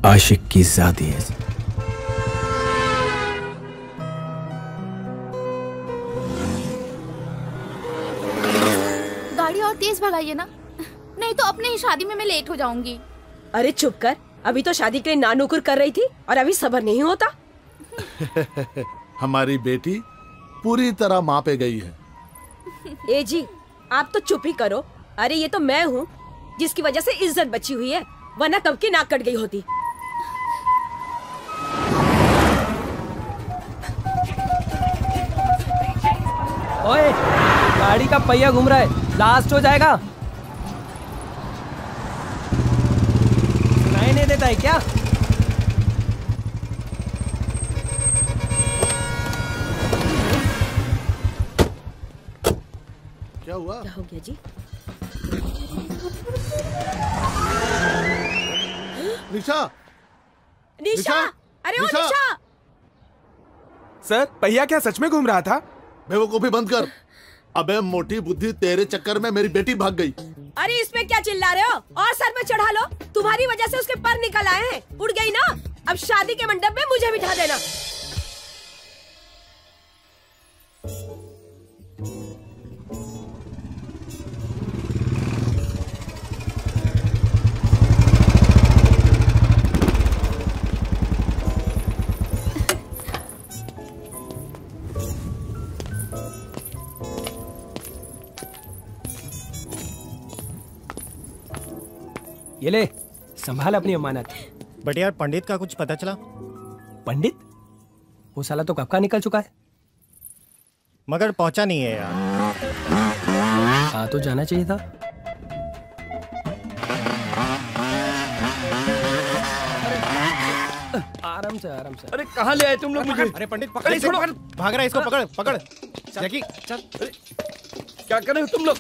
आशिक की ज़ादी है। गाड़ी और तेज भगाइए ना, नहीं तो अपने ही शादी में मैं लेट हो जाऊंगी। अरे चुप कर, अभी तो शादी के लिए नानुकुर कर रही थी और अभी सब्र नहीं होता। हमारी बेटी पूरी तरह माँ पे गई है। ए जी, आप तो चुप ही करो। अरे ये तो मैं हूँ जिसकी वजह से इज्जत बची हुई है, वरना कब की नाक कट गई होती। ओए, गाड़ी का पहिया घूम रहा है, लास्ट हो जाएगा। सुनाई नहीं देता है क्या? क्या हुआ? क्या हो गया जी? निशा! निशा! अरे ओ निशा! सर, पहिया क्या सच में घूम रहा था? बेवकूफी बंद कर। अबे मोटी बुद्धि, तेरे चक्कर में मेरी बेटी भाग गई। अरे इसमें क्या चिल्ला रहे हो? और सर पे चढ़ा लो। तुम्हारी वजह से उसके पर निकल आए हैं। उड़ गई ना, अब शादी के मंडप में मुझे बिठा देना। ये ले, संभाल अपनी अमानत। बट यार पंडित का कुछ पता चला? पंडित? वो साला तो कब का निकल चुका है। मगर पहुंचा नहीं है यार। हाँ तो जाना चाहिए था। आराम से आराम से। अरे कहाँ ले आए तुम लोग मुझे? अरे पंडित पकड़, छोड़ो। भाग रहा है, इसको पकड़ पकड़। जैकी चल। क्या कर रहे हो तुम लोग?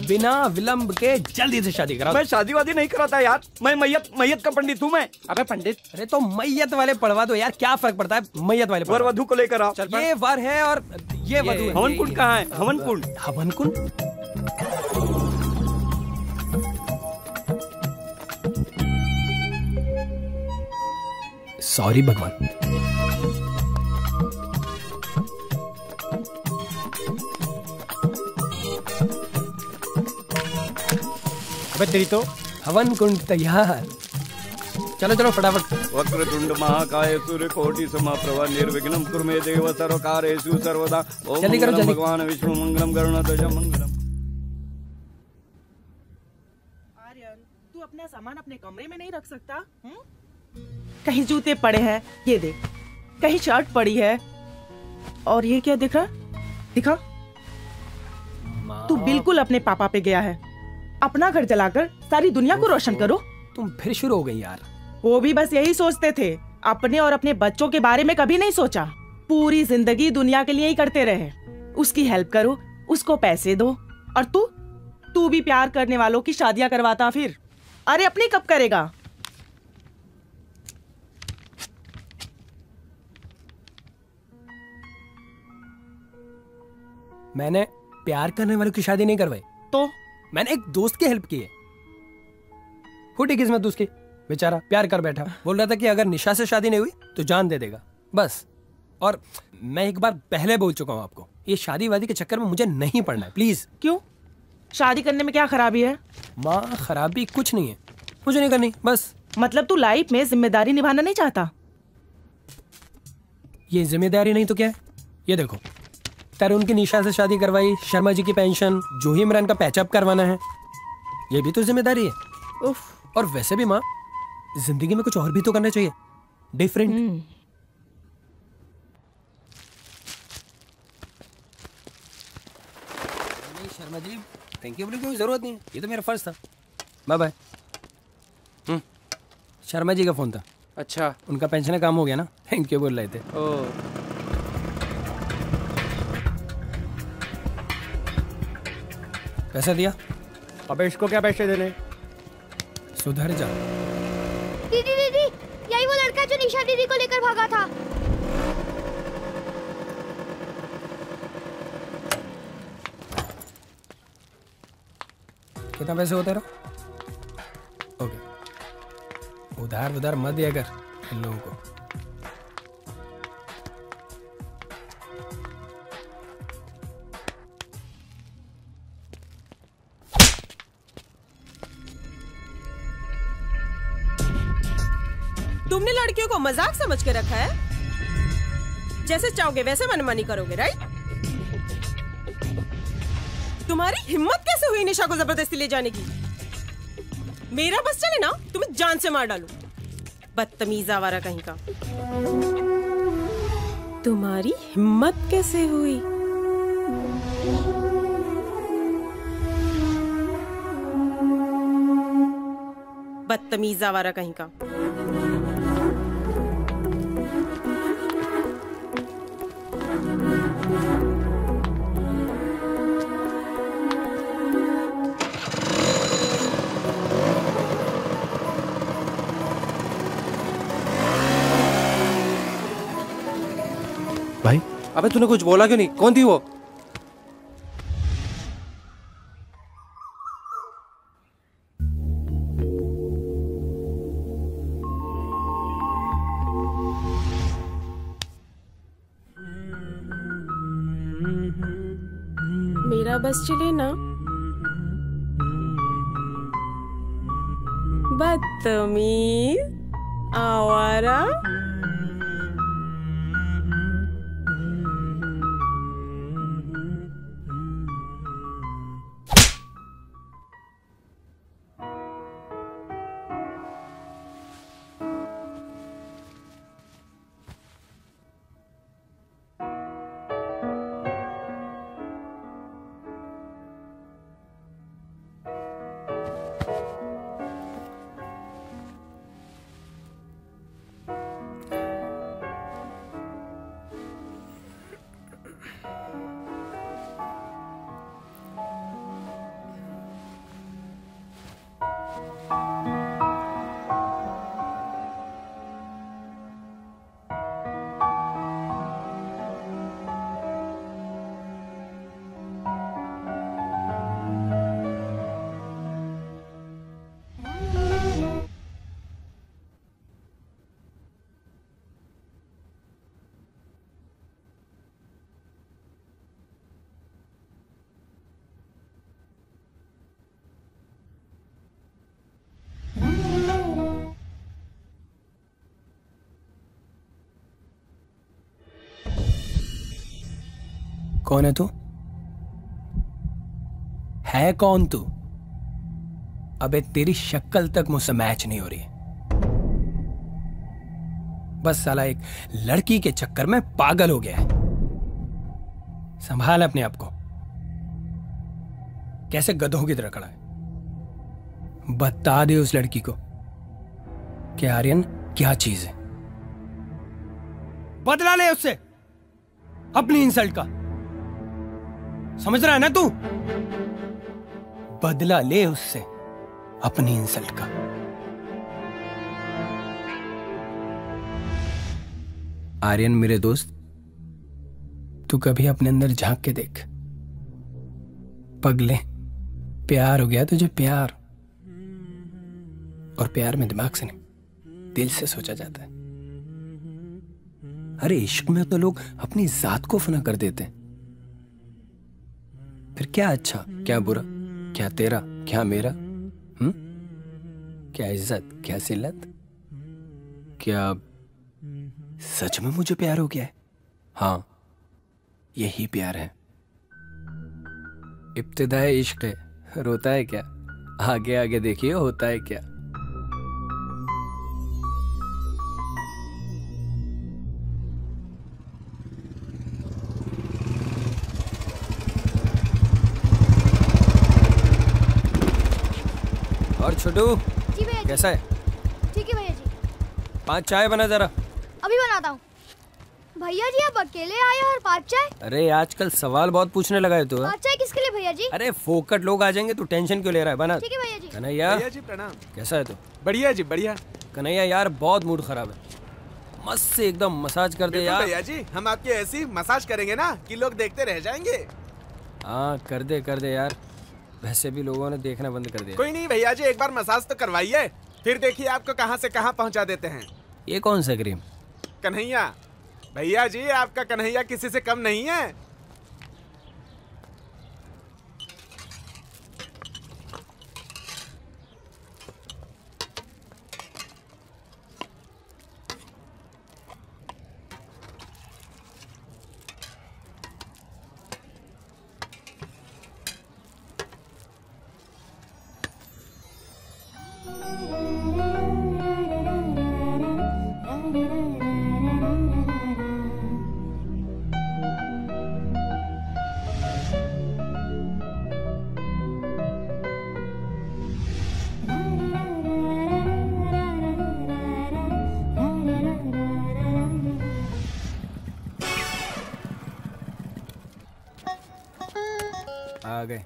बिना विलंब के जल्दी से शादी करा। मैं शादी वादी नहीं कराता यार, मैं मैयत का पंडित हूँ मैं। अबे पंडित, अरे तो मैयत वाले पढ़वा दो यार, क्या फर्क पड़ता है मैयत वाले। वर वधु को लेकर आओ। ये वर है और ये वधु है। हवन कुंड कहाँ है? हवन कुंड। हवन कुंड? सॉरी भगवान। अबे तेरी तो हवन कुंड तैयार। चलो चलो फटाफट। वक्रतुंड महाकाय सूर्यकोटि समप्रभा निर्विघ्नं कुरु मे देव सर्वकार्येषु सर्वदा। ओम जल्दी करो, मंगलम जल्दी। भगवान विष्णु मंगलम गरुड़ध्वज मंगलम। आर्यन, तू अपना सामान अपने कमरे में नहीं रख सकता? कहीं जूते पड़े हैं, ये देख। कहीं शर्ट पड़ी है, और ये क्या दिख रहा है? दिखा। तू बिल्कुल अपने पापा पे गया है। अपना घर जलाकर सारी दुनिया को रोशन करो। तुम फिर शुरू हो गई यार। वो भी बस यही सोचते थे, अपने और अपने बच्चों के बारे में कभी नहीं सोचा। पूरी जिंदगी दुनिया के लिए ही करते रहे। उसकी हेल्प करो, उसको पैसे दो, और तू भी प्यार करने वालों की शादियां करवाता फिर। अरे अपनी कब करेगा? मैंने प्यार करने वालों की शादी नहीं करवाई, तो मैंने एक दोस्त की हेल्प की है। फूटी किस्मत उसकी, बेचारा प्यार कर बैठा। बोल रहा था कि अगर निशा से शादी नहीं हुई तो जान दे देगा, बस। और मैं एक बार पहले बोल चुका हूँ आपको, ये शादी वादी के चक्कर में मुझे नहीं पड़ना है, प्लीज। क्यों? शादी करने में क्या खराबी है? माँ, खराबी कुछ नहीं है, मुझे नहीं करनी, बस। मतलब तू लाइफ में जिम्मेदारी निभाना नहीं चाहता? ये जिम्मेदारी नहीं तो क्या है? ये देखो, तरुण की निशा से शादी करवाई, शर्मा जी की पेंशन, जूही इमरान का पैचअप करवाना है, ये भी तो जिम्मेदारी है। उफ। और वैसे भी माँ, जिंदगी में कुछ और भी तो करना चाहिए, डिफरेंट। नहीं शर्मा जी, थैंक यू बोलने की कोई जरूरत नहीं है, ये तो मेरा फर्ज था। Bye bye. शर्मा जी का फोन था। अच्छा, उनका पेंशन का काम हो गया ना, थैंक यू बोल रहे थे। पैसा दिया? अबे इसको क्या पैसे देने? सुधर जा। दीदी दीदी, यही वो लड़का जो निशा दीदी को लेकर भागा था। कितना पैसे होते रहो? ओके, उधार उधार मत दिया कर इन लोगों को। तुमने लड़कियों को मजाक समझ के रखा है? जैसे चाहोगे वैसे मनमानी करोगे, राइट? तुम्हारी हिम्मत कैसे हुई निशा को जबरदस्ती ले जाने की? मेरा बस चले ना तुम्हें जान से मार डालूं। बदतमीज आवारा कहीं का। तुम्हारी हिम्मत कैसे हुई? बदतमीज आवारा कहीं का। भाई अबे तूने कुछ बोला क्यों नहीं? कौन थी वो? मेरा बस चले ना। बदतमीज आवारा। कौन है तू? है कौन तू? अबे तेरी शक्ल तक मुझसे मैच नहीं हो रही। बस साला एक लड़की के चक्कर में पागल हो गया है। संभाल अपने आप को। कैसे गधों की तरह खड़ा है। बता दे उस लड़की को कि आर्यन क्या चीज है। बदला ले उससे अपनी इंसल्ट का। समझ रहा है ना तू? बदला ले उससे अपनी इंसल्ट का। आर्यन मेरे दोस्त, तू कभी अपने अंदर झांक के देख। पगले, प्यार हो गया तुझे, प्यार। और प्यार में दिमाग से नहीं, दिल से सोचा जाता है। अरे इश्क में तो लोग अपनी जात को फना कर देते हैं। फिर क्या अच्छा, क्या बुरा, क्या तेरा, क्या मेरा, क्या इज्जत, क्या सिल्लत? क्या सच में मुझे प्यार हो गया है? हाँ, यही प्यार है। इब्तिदाए इश्क है, रोता है क्या? आगे आगे देखिए होता है क्या। और छोटू जी भैया जी। कैसा है? ठीक है भैया जी। 5 चाय बना जरा। अभी बनाता हूँ। भैया जी आप अकेले आए और 5 चाय? अरे आजकल सवाल बहुत पूछने लगा है तू। 5 चाय किसके लिए भैया जी? अरे फोकट लोग आ जाएंगे, तू टेंशन क्यों ले रहा है? बना। ठीक है भैया जी। कन्हैया भैया जी प्रणाम। कैसा है तू? बढ़िया जी बढ़िया। कन्हैया यार बहुत मूड खराब है, मस्त से एकदम मसाज कर दे यार। भैया जी हम आपकी ऐसी मसाज करेंगे ना कि लोग देखते रह जाएंगे। हाँ कर दे यार, वैसे भी लोगों ने देखना बंद कर दिया। कोई नहीं भैया जी, एक बार मसाज तो करवाइए, फिर देखिए आपको कहां से कहां पहुंचा देते हैं। ये कौन सा क्रीम? कन्हैया। भैया जी आपका कन्हैया किसी से कम नहीं है। आ गए।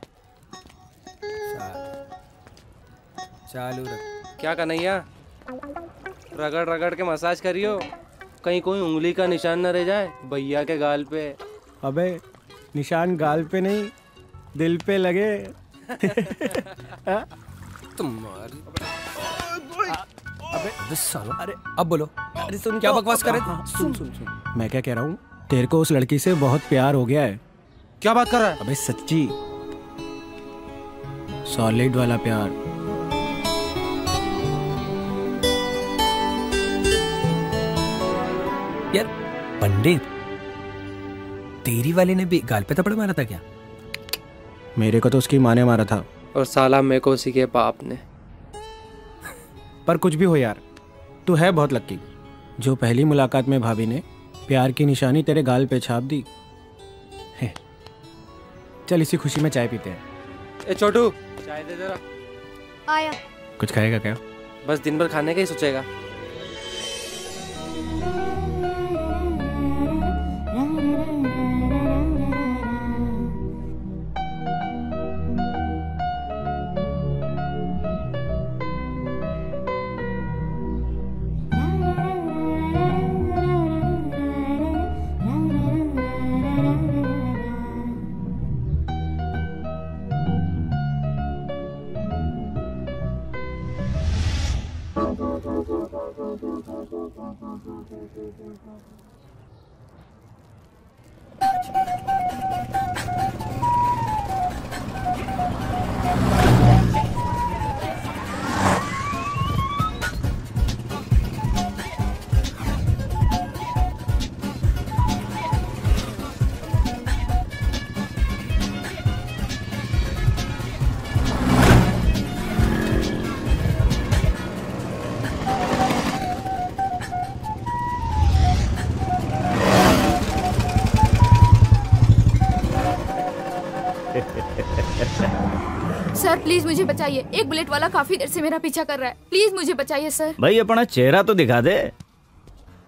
चालू रख। क्या कन्हैया, रगड़ रगड़ के मसाज करियो, कहीं कोई उंगली का निशान न रह जाए भैया के गाल पे। अबे निशान गाल पे नहीं, दिल पे लगे। तुम्हारी अबे सालो। अरे अब बोलो। अरे सुन, क्या बकवास कर रहे थे? सुन सुन सुन, मैं क्या कह रहा हूँ, तेरे को उस लड़की से बहुत प्यार हो गया है। क्या बात कर रहा है? अबे सच्ची, सॉलिड वाला प्यार। यार पंडित, तेरी वाले ने भी गाल पे थप्पड़ मारा था क्या? मेरे को तो उसकी माँ ने मारा था। और साला मेरे को उसी के बाप ने। पर कुछ भी हो यार, तू है बहुत लक्की जो पहली मुलाकात में भाभी ने प्यार की निशानी तेरे गाल पे छाप दी है। चल इसी खुशी में चाय पीते हैं। ए छोटू, चाय दे जरा। आया। कुछ खाएगा क्या? बस दिन भर खाने का ही सोचेगा। सर प्लीज मुझे बचाइए, एक बुलेट वाला काफी देर से मेरा पीछा कर रहा है, प्लीज मुझे बचाइए सर। भाई अपना चेहरा तो दिखा दे,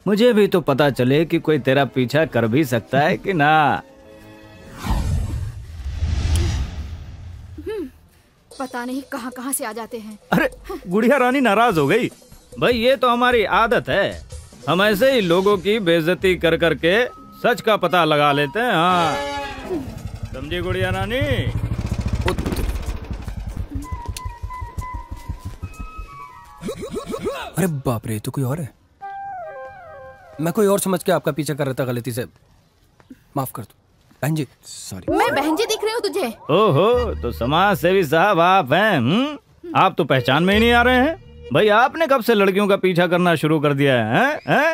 मुझे भी तो पता चले कि कोई तेरा पीछा कर भी सकता है कि ना। पता नहीं कहाँ कहाँ से आ जाते हैं। अरे गुड़िया रानी नाराज हो गई। भाई ये तो हमारी आदत है, हम ऐसे ही लोगों की बेइज्जती कर करके सच का पता लगा लेते हैं। हाँ समझी गुड़िया रानी? अरे बाप रे, तो कोई और है? मैं कोई और समझ के आपका पीछा कर रहा था, गलती से माफ कर दो बहन जी। सॉरी। मैं बहन जी दिख रही हूँ तुझे? ओहो, तो समाज सेवी साहब आप हैं? आप तो पहचान में ही नहीं आ रहे हैं। भाई आपने कब से लड़कियों का पीछा करना शुरू कर दिया है?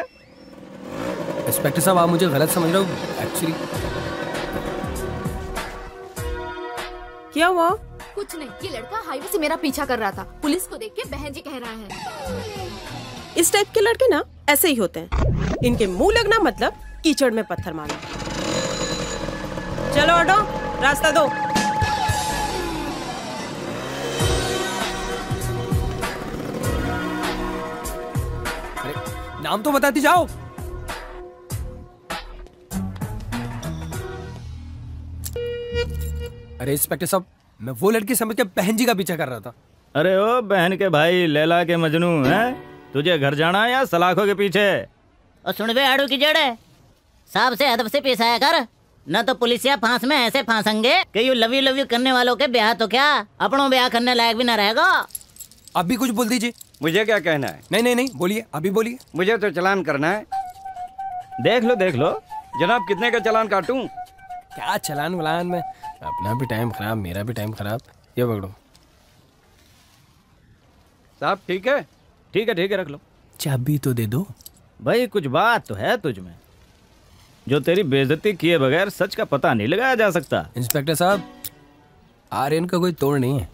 इंस्पेक्टर साहब आप मुझे गलत समझ रहे हो एक्चुअली। क्या हुआ? कुछ नहीं, ये लड़का हाईवे से मेरा पीछा कर रहा था, पुलिस को देख के बहन जी कह रहा है। इस टाइप के लड़के ना ऐसे ही होते हैं, इनके मुंह लगना मतलब कीचड़ में पत्थर मारना। चलो ऑटो, रास्ता दो। अरे नाम तो बताती जाओ। अरे इंस्पेक्टर साहब, मैं वो लड़की समझ के बहन जी का पीछा कर रहा था। अरे ओ बहन के भाई, लैला के मजनू हैं? तुझे घर जाना है या सलाखों के पीछे? और सुन बे आड़ू की जड़, साहब से अदब से पेश आया कर, न तो पुलिस या फांस में ऐसे फांसेंगे कि यू लव यू करने वालों के ब्याह तो क्या अपनों ब्याह करने लायक भी न रहेगा। आप भी कुछ बोल दीजिए, मुझे क्या कहना है? नहीं नहीं नहीं, बोलिए, अभी बोलिए। मुझे तो चालान करना है। देख लो जनाब, कितने का चालान काटूं? क्या चालान वलान में, अपना भी टाइम खराब, मेरा भी टाइम खराब। ये पकड़ो साहब। ठीक है ठीक है, रख लो। चाबी तो दे दो। भाई कुछ बात तो है तुझ में, जो तेरी बेइज्जती किए बगैर सच का पता नहीं लगाया जा सकता। इंस्पेक्टर साहब, आर्यन का कोई तोड़ नहीं है,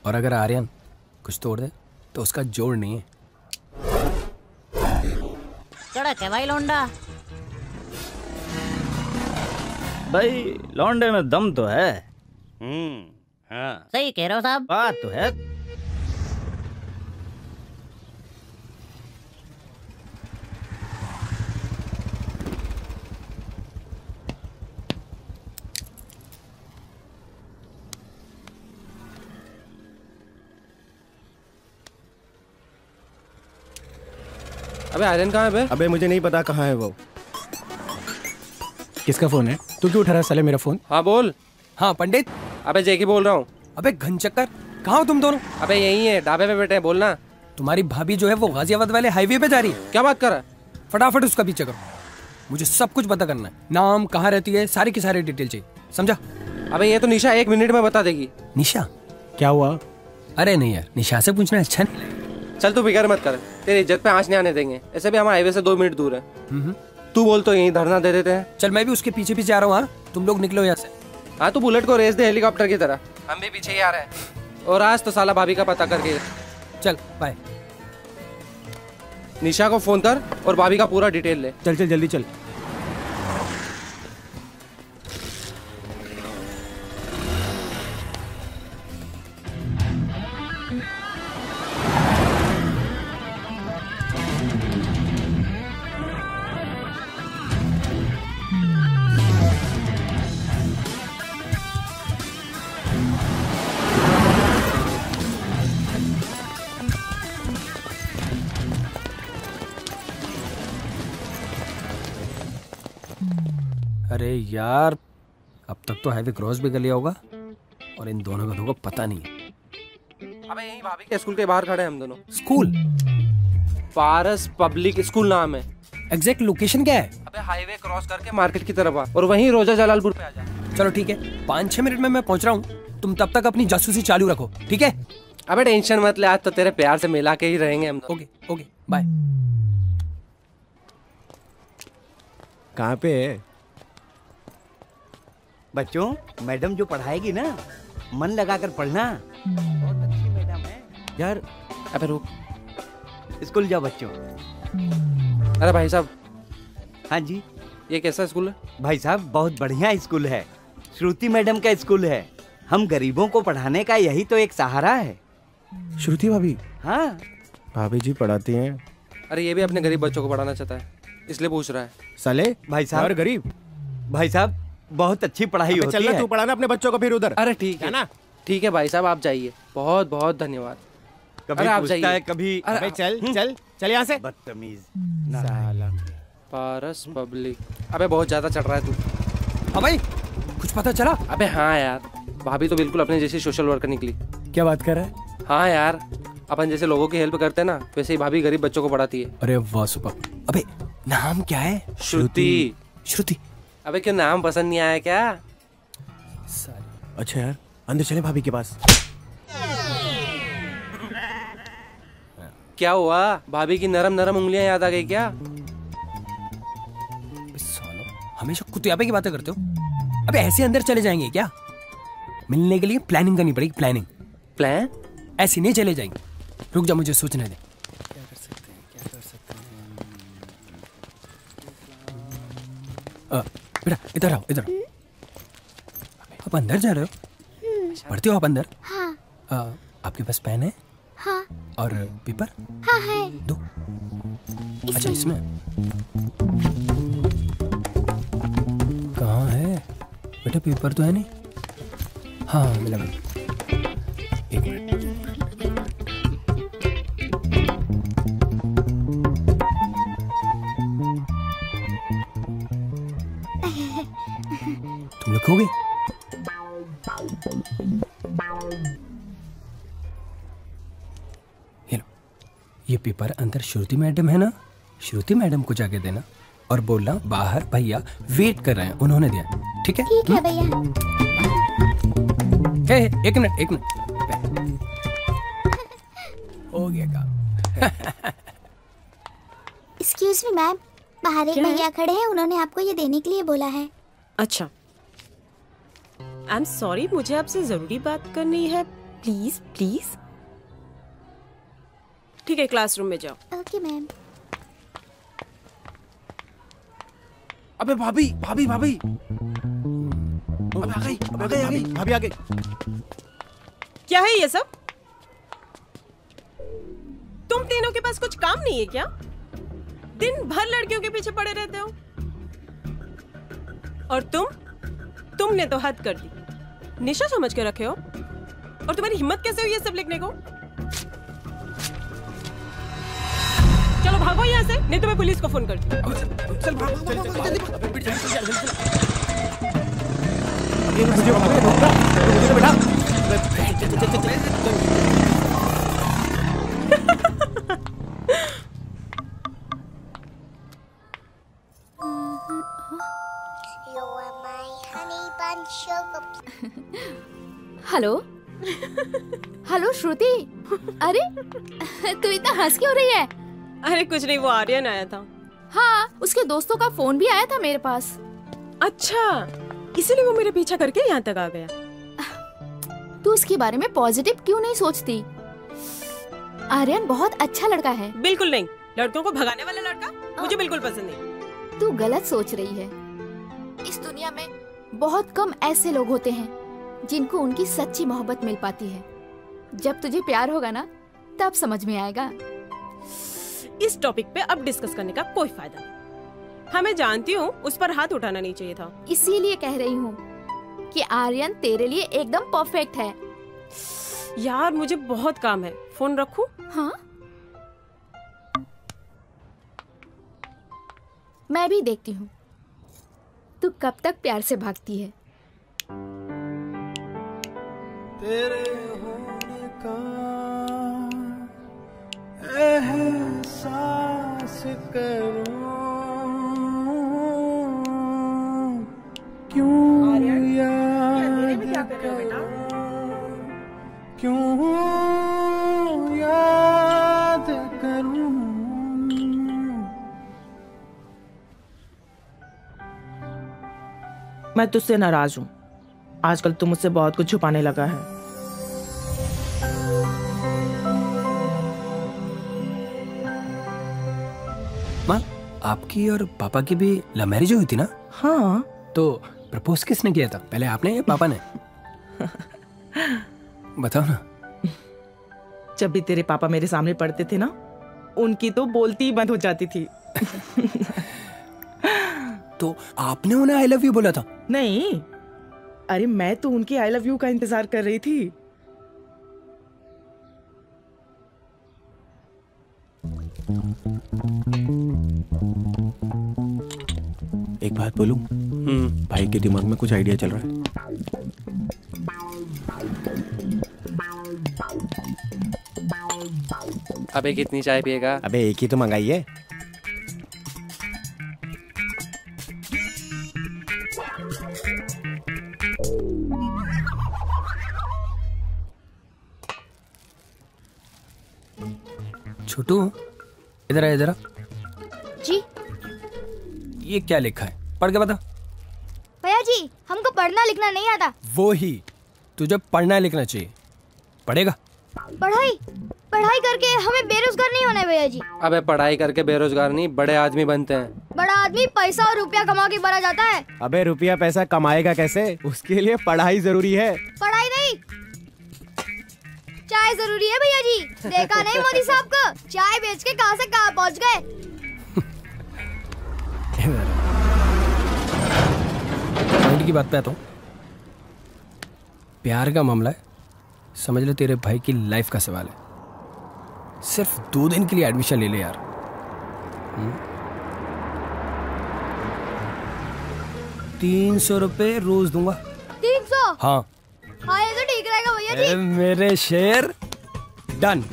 और अगर आर्यन कुछ तोड़ दे तो उसका जोड़ नहीं है। कड़क है भाई लौंडा। भाई लौंडे में दम तो है। हाँ सही कह रहे हो साहब। बात तो है। अबे आर्यन कहाँ है बे? अबे मुझे नहीं पता कहाँ है वो। किसका फोन है? तू क्यों उठा रहा है साले मेरा फोन? हाँ बोल। हाँ पंडित। अबे जेकी बोल रहा हूँ। अबे घनचक्कर, कहाँ हो तुम दोनों? अबे यही है, ढाबे पे बैठे हैं, बोलना। तुम्हारी भाभी जो है वो गाजियाबाद वाले हाईवे पे जा रही है। क्या बात कर रहा है? फटाफट उसका पीछे करो, मुझे सब कुछ पता करना है। नाम, कहाँ रहती है, सारी की सारी डिटेल चाहिए, समझा? अबे ये तो निशा 1 मिनट में बता देगी। निशा? क्या हुआ? अरे नहीं यार, निशा से पूछना अच्छा नहीं लगेगा। चल तू फिक्र मत कर, तेरी इज्जत पे आँच नहीं आने देंगे। ऐसे भी हम हाईवे से 2 मिनट दूर है। तू बोल तो यहीं धरना दे देते हैं। चल मैं भी उसके पीछे पीछे आ रहा हूँ। हाँ तुम लोग निकलो यहाँ से। हाँ तू बुलेट को रेस दे हेलीकॉप्टर की तरह, हम भी पीछे ही आ रहे हैं। और आज तो साला भाभी का पता करके। चल बाय। निशा को फोन कर और भाभी का पूरा डिटेल ले। चल चल जल्दी चल। अरे यार, अब तक तो हाईवे क्रॉस भी कर लिया होगा और इन दोनों का पता नहीं है। अबे यही भाभी के स्कूल के बाहर खड़े हैं हम दोनों। स्कूल? पारस पब्लिक स्कूल नाम है। एग्जैक्ट लोकेशन क्या है? अबे हाईवे क्रॉस करके मार्केट की तरफ आ और वहीं रोजा जलालपुर पे आ जा। चलो ठीक है, 5-6 मिनट में मैं पहुंच रहा हूँ। तुम तब तक अपनी जासूसी चालू रखो, ठीक है? अबे टेंशन मत ले, आज तो तेरे प्यार से मिला के ही रहेंगे हम। Okay okay bye. कहाँ पे है? बच्चों, मैडम जो पढ़ाएगी ना, मन लगाकर पढ़ना। बहुत अच्छी मैडम है यार। अबे रुक, स्कूल जाओ बच्चों। अरे भाई साहब। हाँ जी। ये कैसा स्कूल है? भाई साहब बहुत बढ़िया स्कूल है, श्रुति मैडम का स्कूल है। हम गरीबों को पढ़ाने का यही तो एक सहारा है। श्रुति भाभी? हाँ भाभी जी पढ़ाती हैं। अरे ये भी अपने गरीब बच्चों को पढ़ाना चाहता है, इसलिए पूछ रहा है। साले भाई साहब गरीब। भाई साहब बहुत अच्छी पढ़ाई होती है। तू पढ़ाना अपने बच्चों को फिर उधर। अरे ठीक है ना, ठीक है भाई साहब, आप जाइए। बहुत बहुत धन्यवाद। कभी आप पूछता जाइए। है, कभी अबे चल चल चल यहाँ से। बदतमीज साला। पारस पब्लिक। अबे बहुत ज्यादा चढ़ रहा है तू। हाँ भाई, कुछ पता चला? अबे हाँ यार, भाभी तो बिल्कुल अपने जैसी सोशल वर्कर निकली। क्या बात कर रहा है? हाँ यार, अपन जैसे लोगों की हेल्प करते हैं ना, वैसे ही भाभी गरीब बच्चों को पढ़ाती है। अरे वाह सुपर। अबे नाम क्या है? श्रुति। श्रुति? अबे क्यों, नाम पसंद नहीं आया क्या? अच्छा यार, अंदर चले भाभी के पास। क्या हुआ, भाभी की नरम नरम उंगलियां याद आ गई क्या? हमेशा कुतियाबे की बातें करते हो। अबे ऐसे अंदर चले जाएंगे क्या? मिलने के लिए प्लानिंग करनी पड़ेगी। प्लानिंग? प्लान? ऐसे नहीं चले जाएंगे। रुक जा, मुझे सोचने दे। क्या कर सकते हैं? बेटा इधर आओ, इधर आओ। आप अंदर जा रहे हो? पढ़ते हो आप अंदर? हाँ। आपके पास पेन है? हाँ। और पेपर? हाँ है। दो। अच्छा इसमें कहाँ है बेटा? पेपर तो है नहीं। हाँ मिला मिला। एक मिनट। तुम लिखोगे? ये ये पेपर अंदर श्रुति मैडम है ना, श्रुति मैडम को जाके देना और बोलना बाहर भैया वेट कर रहे हैं, उन्होंने दिया। ठीक है? ठीक है भैया। एक मिनट हो गया काम। एक्सक्यूज मी मैम, बाहर एक भैया खड़े हैं, उन्होंने आपको ये देने के लिए बोला है। अच्छा, आई एम सॉरी, मुझे आपसे जरूरी बात करनी है, प्लीज प्लीज। ठीक है, क्लासरूम में जाओ। Okay ma'am. अबे भाभी भाभी भाभी आ गई भाभी आ गई। क्या है ये सब? तुम तीनों के पास कुछ काम नहीं है क्या? दिन भर लड़कियों के पीछे पड़े रहते हो। और तुमने तो हद कर दी, निशा समझ के रखे हो। और तुम्हारी हिम्मत कैसे हुई ये सब लिखने को? चलो भागो यहाँ से, नहीं तो मैं पुलिस को फोन करती हूँ। चल हेलो हेलो श्रुति, अरे तू इतना हंस क्यों रही है? अरे कुछ नहीं, वो आर्यन आया था। हाँ, उसके दोस्तों का फोन भी आया था मेरे पास। अच्छा, इसीलिए वो मेरे पीछा करके यहाँ तक आ गया। तू उसके बारे में पॉजिटिव क्यों नहीं सोचती? आर्यन बहुत अच्छा लड़का है। बिल्कुल नहीं, लड़कों को भगाने वाला लड़का मुझे बिल्कुल पसंद नहीं। तू गलत सोच रही है। इस दुनिया में बहुत कम ऐसे लोग होते हैं जिनको उनकी सच्ची मोहब्बत मिल पाती है। जब तुझे प्यार होगा ना, तब समझ में आएगा। इस टॉपिक पे अब डिस्कस करने का कोई फायदा नहीं। हाँ, मैं जानती हूँ उस पर हाथ उठाना नहीं चाहिए था। इसीलिए कह रही हूँ कि आर्यन तेरे लिए एकदम परफेक्ट है। यार मुझे बहुत काम है, फोन रखूं? हाँ, मैं भी देखती हूँ तू कब तक प्यार से भागती है। तेरे होने का एहसास करूं, क्यों याद करूं, क्यों याद करूं। मैं तुझसे नाराज हूँ। आजकल तू मुझसे बहुत कुछ छुपाने लगा है। माँ, आपकी और पापा की भी लव मैरिज हुई थी ना? हाँ। तो प्रपोज किसने किया था, पहले आपने या पापा ने? बताओ ना। जब भी तेरे पापा मेरे सामने पढ़ते थे ना, उनकी तो बोलती ही बंद हो जाती थी। तो आपने उन्हें आई लव यू बोला था? नहीं, अरे मैं तो उनकी आई लव यू का इंतजार कर रही थी। एक बात बोलूं? भाई के दिमाग में कुछ आइडिया चल रहा है। अबे कितनी चाय पिएगा? अबे एक ही तो मंगाइए। छोटू, इधर आ, इधर आ। जी। ये क्या लिखा है, पढ़ के बता। भैया जी, हमको पढ़ना लिखना नहीं आता। वो ही, तुझे पढ़ना लिखना चाहिए। पढ़ेगा? पढ़ाई करके हमें बेरोजगार नहीं होना है भैया जी। अबे पढ़ाई करके बेरोजगार नहीं, बड़े आदमी बनते हैं। बड़ा आदमी पैसा और रुपया कमा के बना जाता है। अबे रुपया पैसा कमाएगा कैसे? उसके लिए पढ़ाई जरूरी है। पढ़ाई नहीं, चाय जरूरी है भैया जी। देखा नहीं मोदी साहब को, चाय बेच के कहां से कहां पहुंच गए। पॉइंट की बात पे आता हूं। प्यार का मामला है, समझ ले तेरे भाई की लाइफ का सवाल है। सिर्फ 2 दिन के लिए एडमिशन ले ले यार। 300 रुपए रोज दूंगा। 300? हाँ। हाँ, ये तो ठीक रहेगा भैया जी। मेरे शेर, डन।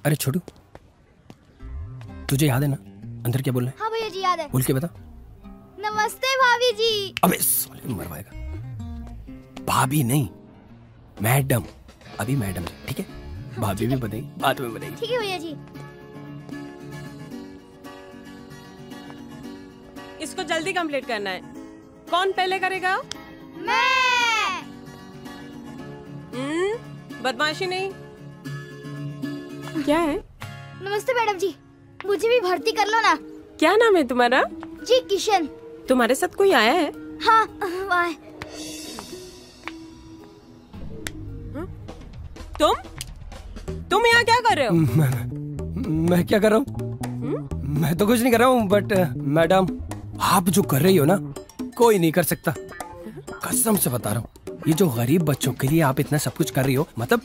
अरे छोटू, तुझे याद है ना अंदर क्या बोलना है? हाँ भैया जी याद है। बोल के बता। नमस्ते भाभी जी। अबे साले मरवाएगा। भाभी नहीं, मैडम। अभी मैडम, ठीक है? भाभी भी बताएगी, बाद में बताएगी। ठीक है भैया जी। इसको जल्दी कंप्लीट करना है। कौन पहले करेगा? मैं। बदमाशी नहीं। क्या है? नमस्ते मैडम जी, मुझे भी भर्ती कर लो ना। क्या नाम है तुम्हारा? जी किशन। तुम्हारे साथ कोई आया है? हाँ वाह। तुम यहाँ क्या कर रहे हो? मैं क्या कर रहा हूँ? मैं तो कुछ नहीं कर रहा हूँ, बट मैडम आप जो कर रही हो ना, कोई नहीं कर सकता। कसम से बता रहा हूँ, ये जो गरीब बच्चों के लिए आप इतना सब कुछ कर रही हो, मतलब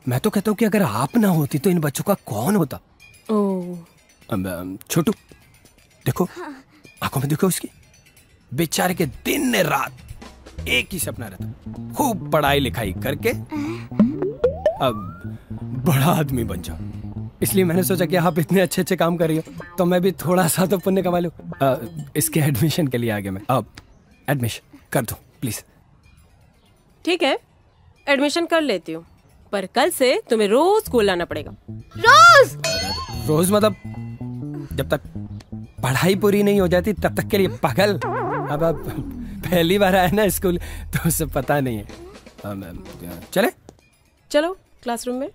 मैं तो कहता हूँ कि अगर आप ना होती तो इन बच्चों का कौन होता? छोटू देखो, आंखों में देखो उसकी, बेचारे के दिन ने रात एक ही सपना रहता, खूब पढ़ाई लिखाई करके अब बड़ा आदमी बन जाओ। इसलिए मैंने सोचा कि आप इतने अच्छे अच्छे काम कर रही हो तो मैं भी थोड़ा सा तो पुण्य कमा लूं। इसके एडमिशन के लिए आ गया मैं। अब एडमिशन कर दो प्लीज। ठीक है, एडमिशन कर लेती हूँ, पर कल से तुम्हें रोज स्कूल आना पड़ेगा। रोज? रोज मतलब जब तक पढ़ाई पूरी नहीं हो जाती तब तक के लिए पागल। अब पहली बार आया ना स्कूल तो उसे पता नहीं है। चले चलो क्लासरूम में।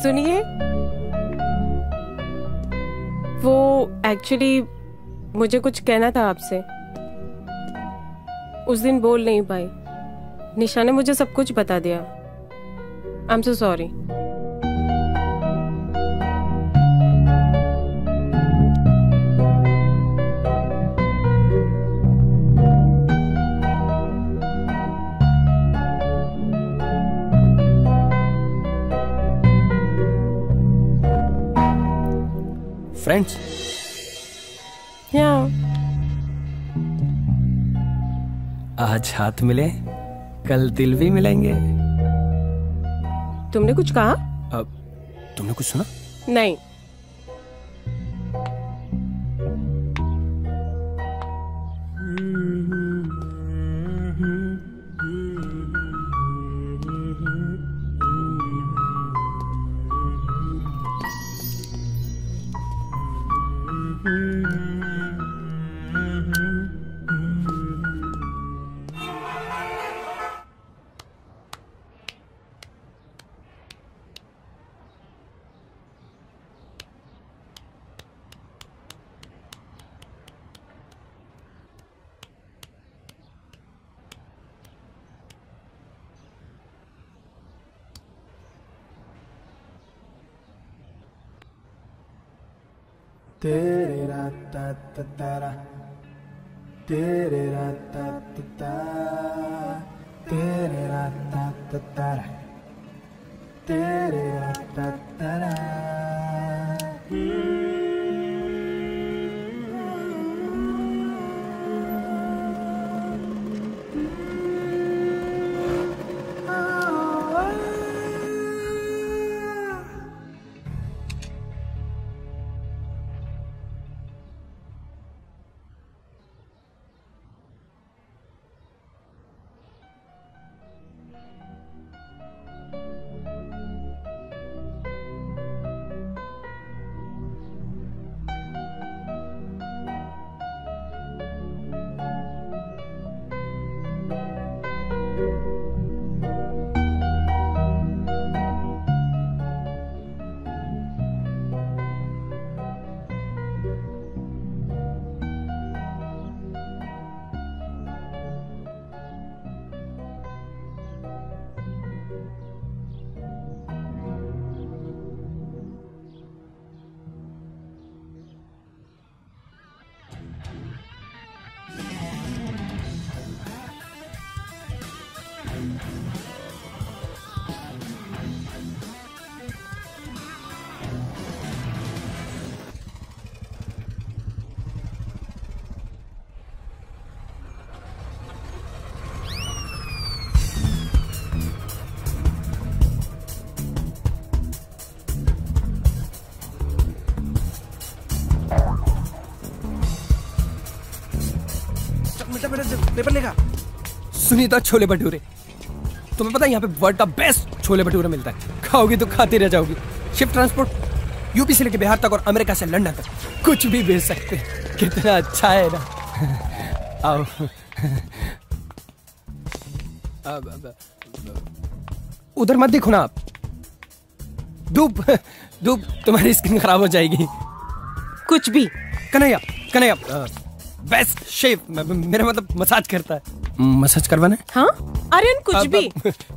सुनिए, वो एक्चुअली मुझे कुछ कहना था आपसे, उस दिन बोल नहीं पाई। निशा ने मुझे सब कुछ बता दिया। I am so sorry. Friends आज हाथ मिले, कल दिल भी मिलेंगे। तुमने कुछ कहा? तुमने कुछ सुना? नहीं। तेरे राता तारा, तेरे राता तारा, तेरे राता तारा, तेरे राता तारा। मिनट से पेपर लेगा। सुनीता छोले भटूरे, तुम्हें पता है यहाँ पे वर्ल्ड का बेस्ट छोले भटूरे मिलता है, खाओगी तो खाती रह जाओगी। शिप ट्रांसपोर्ट यूपी से लेके बिहार तक और अमेरिका से लंदन तक, कुछ भी भेज सकते। कितना अच्छा है ना। आओ। उधर मत देखो ना आप, धूप धूप तुम्हारी स्किन खराब हो जाएगी। कुछ भी। कन्हैया कन्हैया बेस्ट शेफ, मेरा मतलब मसाज करता है। मसाज करवाना है? हाँ आर्यन कुछ भी।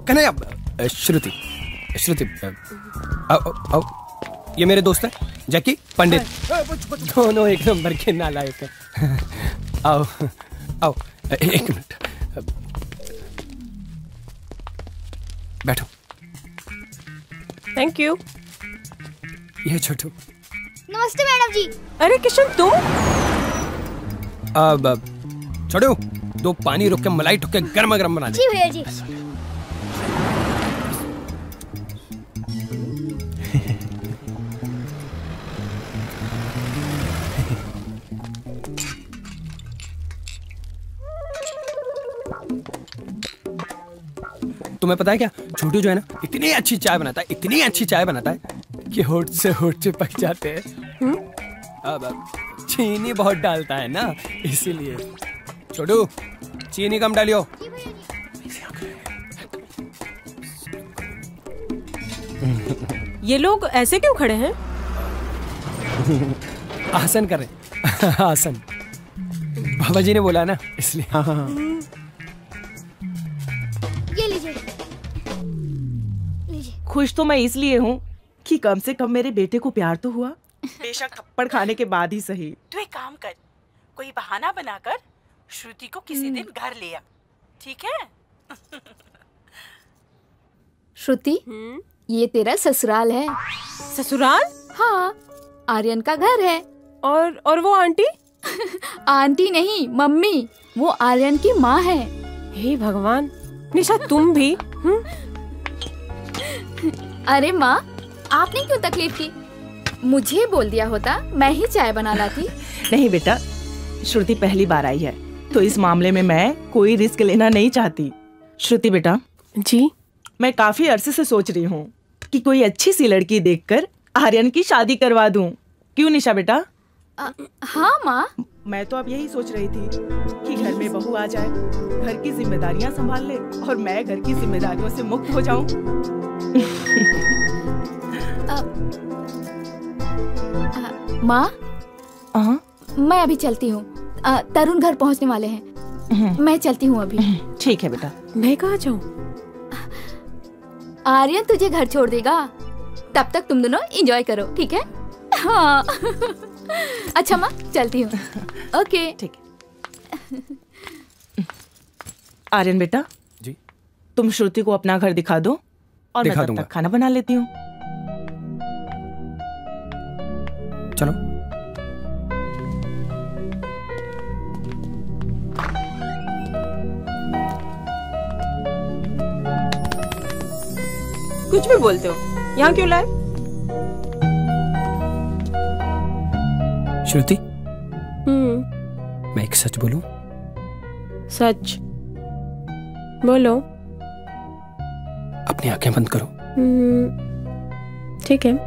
कन्हैया श्रुति श्रुति आओ आओ, ये मेरे दोस्त है जैकी पंडित, दोनों एक नंबर के नालायक है। आओ आओ, एक मिनट बैठो। Thank you. ये छोटू। नमस्ते मैडम जी। अरे किशन तुम? अब छोटू, दो पानी रोक के मलाई ठोक के गर्मा गर्म बना दे। जी भैया जी। तुम्हें पता है क्या, छोटू जो है ना इतनी अच्छी चाय बनाता है, इतनी अच्छी चाय बनाता है कि होठ से चिपक जाते हैं। अब चीनी बहुत डालता है ना, इसीलिए। छोटू चीनी कम डालियो। ये लोग ऐसे क्यों खड़े हैं? आसन कर रहे। आसन बाबा जी ने बोला ना, इसलिए। हाँ। ये लीजिए। खुश तो मैं इसलिए हूँ कि कम से कम मेरे बेटे को प्यार तो हुआ, बेशक थप्पड़ खाने के बाद ही सही। तू एक काम कर, कोई बहाना बनाकर श्रुति को किसी दिन घर ले आ, ठीक है? श्रुति, ये तेरा ससुराल है। ससुराल? हाँ, आर्यन का घर है। और वो आंटी? आंटी नहीं, मम्मी। वो आर्यन की माँ है। हे भगवान, निशा तुम भी? अरे माँ, आपने क्यों तकलीफ की? मुझे बोल दिया होता, मैं ही चाय बना लाती। नहीं बेटा, श्रुति पहली बार आई है तो इस मामले में मैं कोई रिस्क लेना नहीं चाहती। श्रुति बेटा। जी? मैं काफी अरसे से सोच रही हूँ कि कोई अच्छी सी लड़की देखकर आर्यन की शादी करवा दूं। क्यों निशा बेटा? हाँ माँ। मैं तो अब यही सोच रही थी कि घर में बहू आ जाए, घर की जिम्मेदारियां संभाल ले और मैं घर की जिम्मेदारियों से मुक्त हो जाऊं। माँ, मैं अभी चलती हूँ। तरुण घर पहुँचने वाले हैं। मैं चलती हूँ अभी। ठीक है बेटा। मैं कहाँ जाऊँ? आर्यन तुझे घर छोड़ देगा, तब तक तुम दोनों एंजॉय करो, ठीक है? हाँ। अच्छा माँ, चलती हूँ। ओके। ठीक है। आर्यन बेटा जी, तुम श्रुति को अपना घर दिखा दो और मैं तब तक खाना बना लेती हूँ। चलो। कुछ भी बोलते हो, यहाँ क्यों लाए? श्रुति, मैं एक सच बोलूं? सच बोलो। अपनी आंखें बंद करो। ठीक है।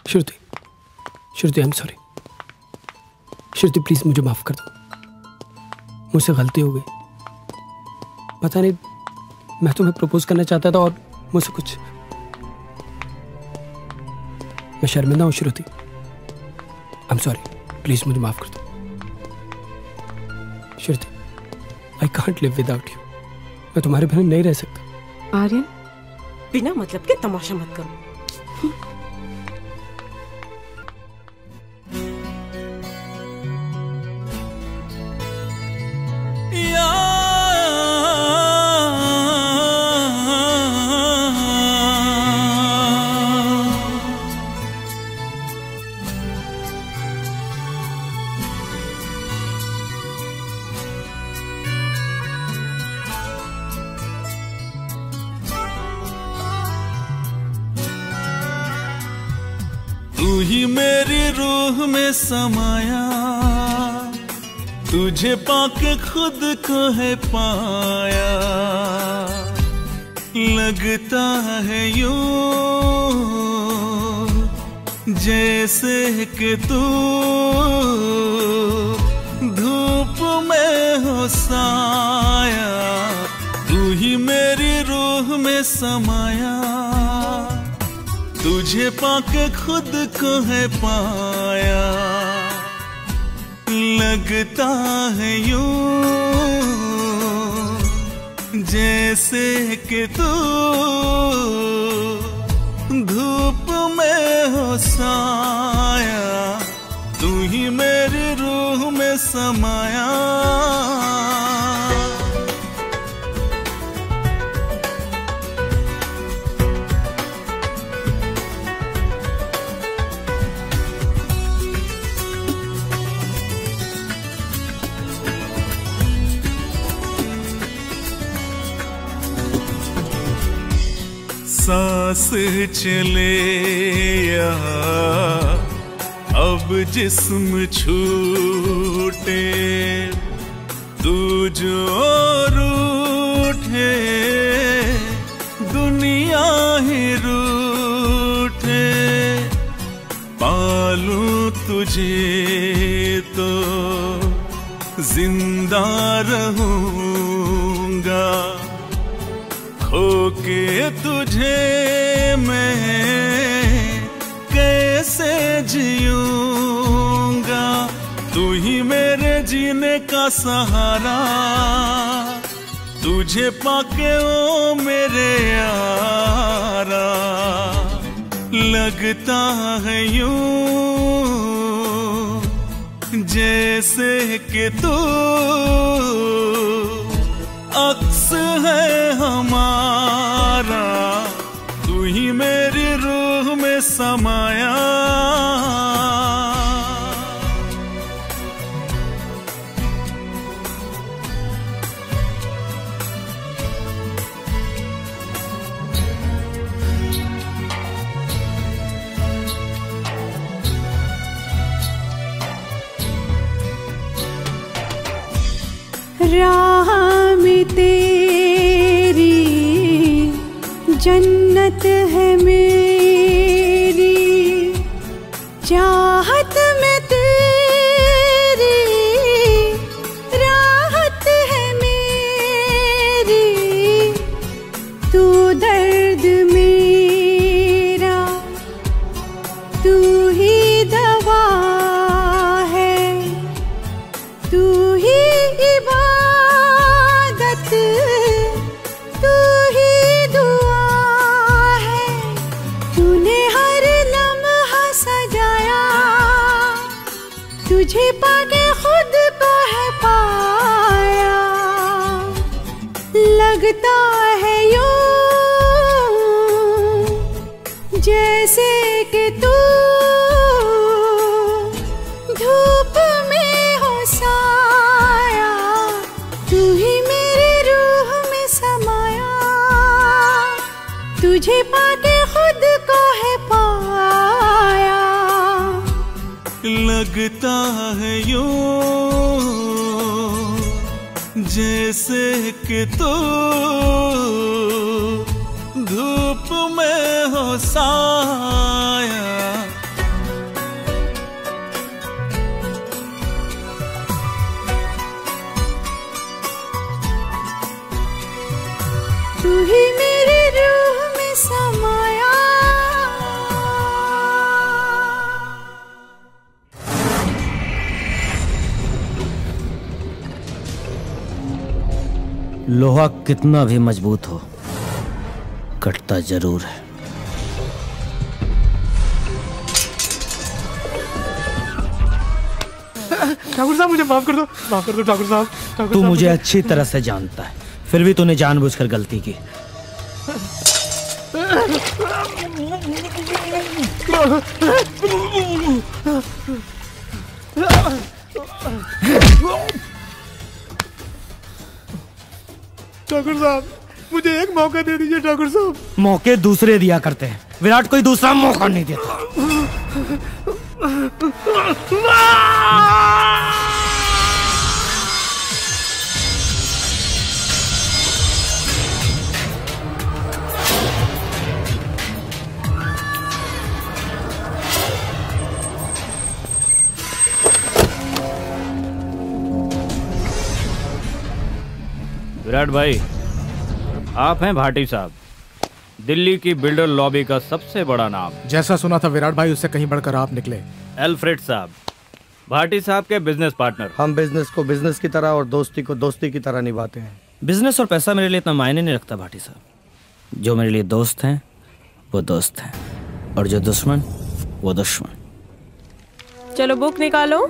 Shruti, Shruti, I am sorry. Shruti please मुझे माफ कर दो, मुझसे गलती हो गई। पता नहीं, मैं तुम्हें प्रपोज करना चाहता था और मुझसे कुछ, मैं शर्मिंदा हूँ Shruti. I am sorry, please मुझे माफ कर दो। Shruti, I can't live without you. मैं तुम्हारे बिना नहीं रह सकता। आर्यन, बिना मतलब के तमाशा मत करो। तू ही मेरी रूह में समाया, तुझे पाके खुद को है पाया। लगता है यूं जैसे कि तू धूप में हो साया। तू ही मेरी रूह में समाया, तुझे पाके खुद को है पाया। लगता है यूं जैसे कि तू धूप में हो साया। तू ही मेरी रूह में समाया। सांस चले यहाँ अब जिस्म छूटे, तू जो रूठे दुनिया ही रूठे। पालूं तुझे तो जिंदा रहूंगा, होके तुझे मैं कैसे जीऊंगा। तू ही मेरे जीने का सहारा, तुझे पाके ओ मेरे यारा। लगता है यूं जैसे कि तू अक्स है हमारा। तू ही मेरी रूह में समाया। राह में तेरी जन्नत है मेरी, चाहत में तेरी राहत है मेरी। तू दर्द मेरा, तू ही दवा है, तू ही इबादत, तू ही दुआ है। तूने हर लम्हा सजाया, तुझे पाके खुद को है पाया। लगता है यूं जैसे कि तू धूप में हो साया। तू ही मेरी रूह में समाया, तुझे पाके खुद को है पाया। लगता है यूं जैसे कि तू धूप में हो साया। तू ही मेरी रूह में समाया। लोहा कितना भी मजबूत हो, कटता जरूर है। ठाकुर साहब मुझे माफ कर दो, माफ कर दो ठाकुर साहब। तू मुझे अच्छी तरह से जानता है, फिर भी तूने जानबूझकर गलती की। ठाकुर साहब मुझे एक मौका दे दीजिए ठाकुर साहब। मौके दूसरे दिया करते हैं, विराट कोई दूसरा मौका नहीं देता। विराट भाई, आप हैं भाटी साहब, दिल्ली की बिल्डर लॉबी का सबसे बड़ा नाम। जैसा सुना था विराट भाई, उससे कहीं बढ़कर आप निकले। एल्फ्रेड साहब, भाटी साहब के बिजनेस पार्टनर। हम बिजनेस को बिजनेस की तरह और दोस्ती को दोस्ती की तरह निभाते हैं। बिजनेस और पैसा मेरे लिए इतना मायने नहीं रखता भाटी साहब। जो मेरे लिए दोस्त हैं वो दोस्त हैं, और जो दुश्मन वो दुश्मन। चलो बुक निकालो।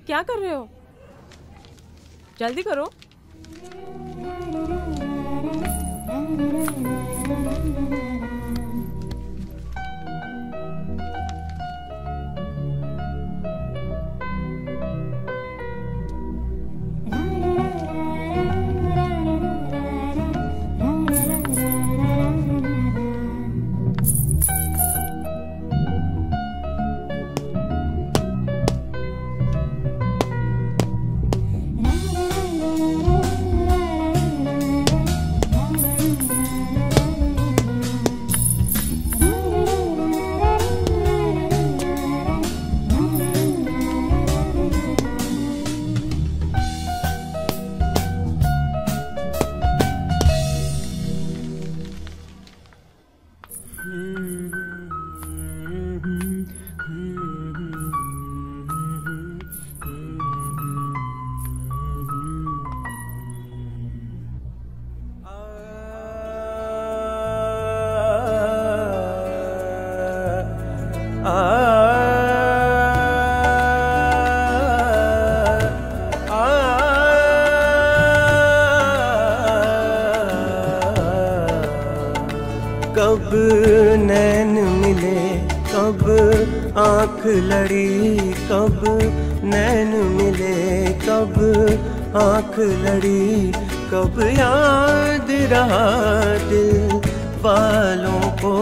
क्या कर रहे हो? जल्दी करो। कब नैन मिले, कब आँख लड़ी, कब नैन मिले, कब आँख लड़ी, कब याद रहा दिल वालों को,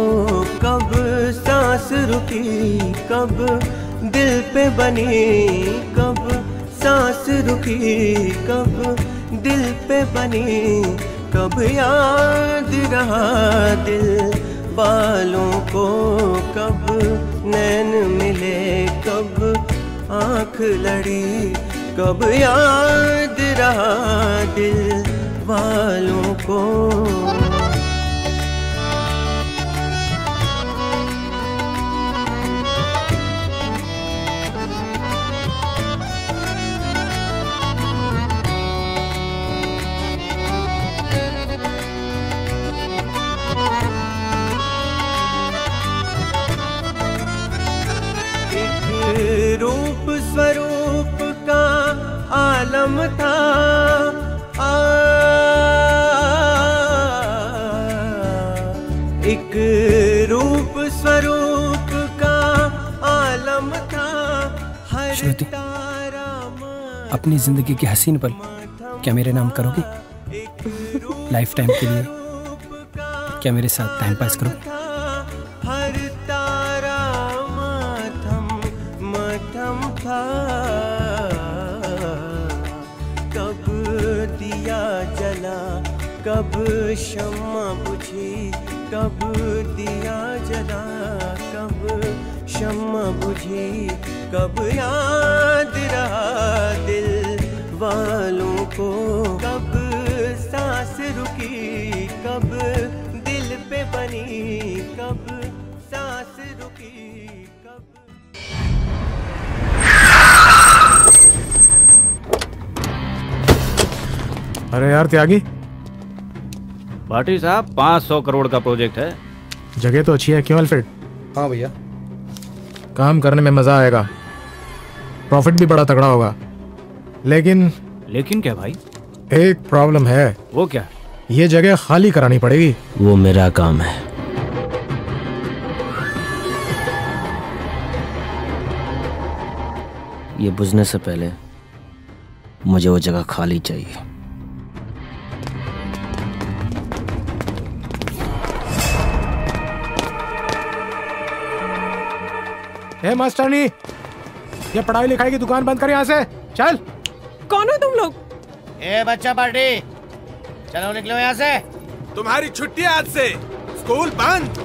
कब सांस रुकी, कब दिल पे बनी, कब सांस रुकी, कब दिल पे बनी, कब याद रहा दिल वालों को, कब नैन मिले, कब आँख लड़ी, कब याद रहा दिल वालों को। रूप स्वरूप का आलम था, एक रूप स्वरूप का आलम था। श्रुति, अपनी जिंदगी के हसीन पल क्या मेरे नाम करोगी? लाइफ टाइम के लिए क्या मेरे साथ टाइम पास करोगी? हर तारा माथम माथम था, कब दिया जला, कब शम्मा बुझी कब दिया जला, कब शम्मा बुझी कब याद रहा दिल वालों को, कब सांस रुकी कब दिल पे बनी, कब सांस रुकी कब। अरे यार त्यागी, भाटी साहब 500 करोड़ का प्रोजेक्ट है। जगह तो अच्छी है, क्यों अल्फ्रेड? हाँ भैया, काम करने में मजा आएगा, प्रॉफिट भी बड़ा तगड़ा होगा। लेकिन क्या भाई? एक प्रॉब्लम है। वो क्या? ये जगह खाली करानी पड़ेगी। वो मेरा काम है। ये बुझने से पहले मुझे वो जगह खाली चाहिए। हे मास्टरनी, ये पढ़ाई लिखाई की दुकान बंद कर यहाँ से, चल। कौन हो तुम लोग? ए बच्चा पार्टी, चलो निकलो यहाँ से। तुम्हारी छुट्टी आज से, स्कूल बंद।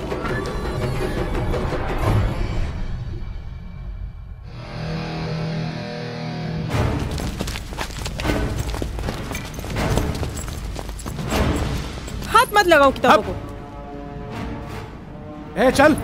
हाथ मत लगाओ किताबों को। ए चल।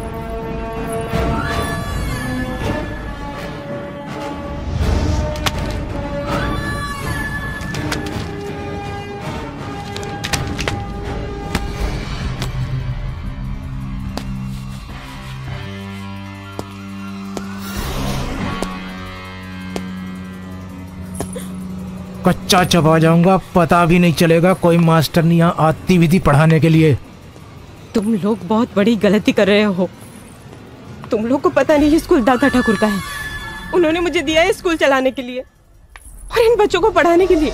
कच्चा चबा जाऊंगा, पता भी नहीं चलेगा कोई मास्टर नहीं यहाँ आती विधि पढ़ाने के लिए। तुम लोग बहुत बड़ी गलती कर रहे हो। तुम लोग को पता नहीं स्कूल दादा ठाकुर का है। उन्होंने मुझे दिया है स्कूल चलाने के लिए और इन बच्चों को पढ़ाने के लिए।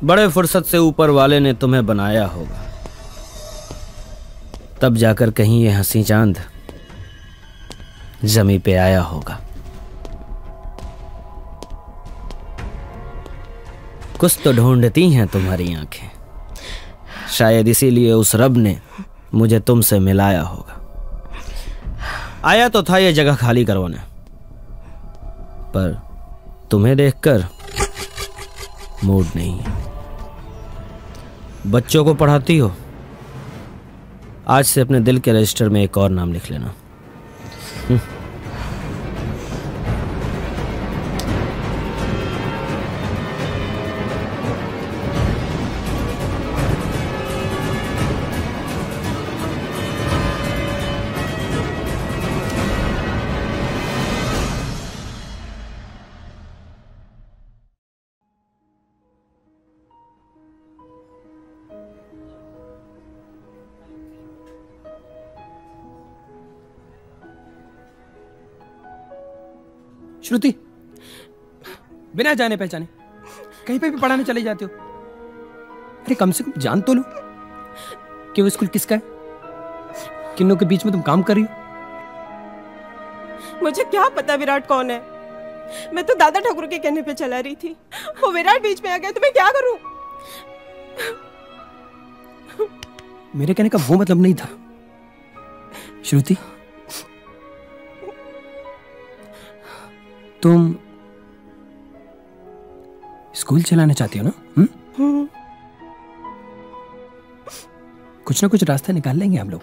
बड़े फुर्सत से ऊपर वाले ने तुम्हें बनाया होगा, तब जाकर कहीं ये हंसी चांद जमी पे आया होगा। कुछ तो ढूंढती हैं तुम्हारी आंखें, शायद इसीलिए उस रब ने मुझे तुमसे मिलाया होगा। आया तो था ये जगह खाली करवाने, पर तुम्हें देखकर मूड नहीं है। बच्चों को पढ़ाती हो, आज से अपने दिल के रजिस्टर में एक और नाम लिख लेना। श्रुति, बिना जाने पहचाने कहीं पे भी पढ़ाने चले जाते हो। अरे कम से कम जान तो लो कि वो स्कूल किसका है, किन लोगों के बीच में तुम काम कर रही हो। मुझे क्या पता विराट कौन है। मैं तो दादा ठाकुर के कहने पे चला रही थी, वो विराट बीच में आ गया तो मैं क्या करूं? मेरे कहने का वो मतलब नहीं था श्रुति। तुम स्कूल चलाना चाहती हो ना? कुछ ना कुछ रास्ता निकाल लेंगे हम लोग।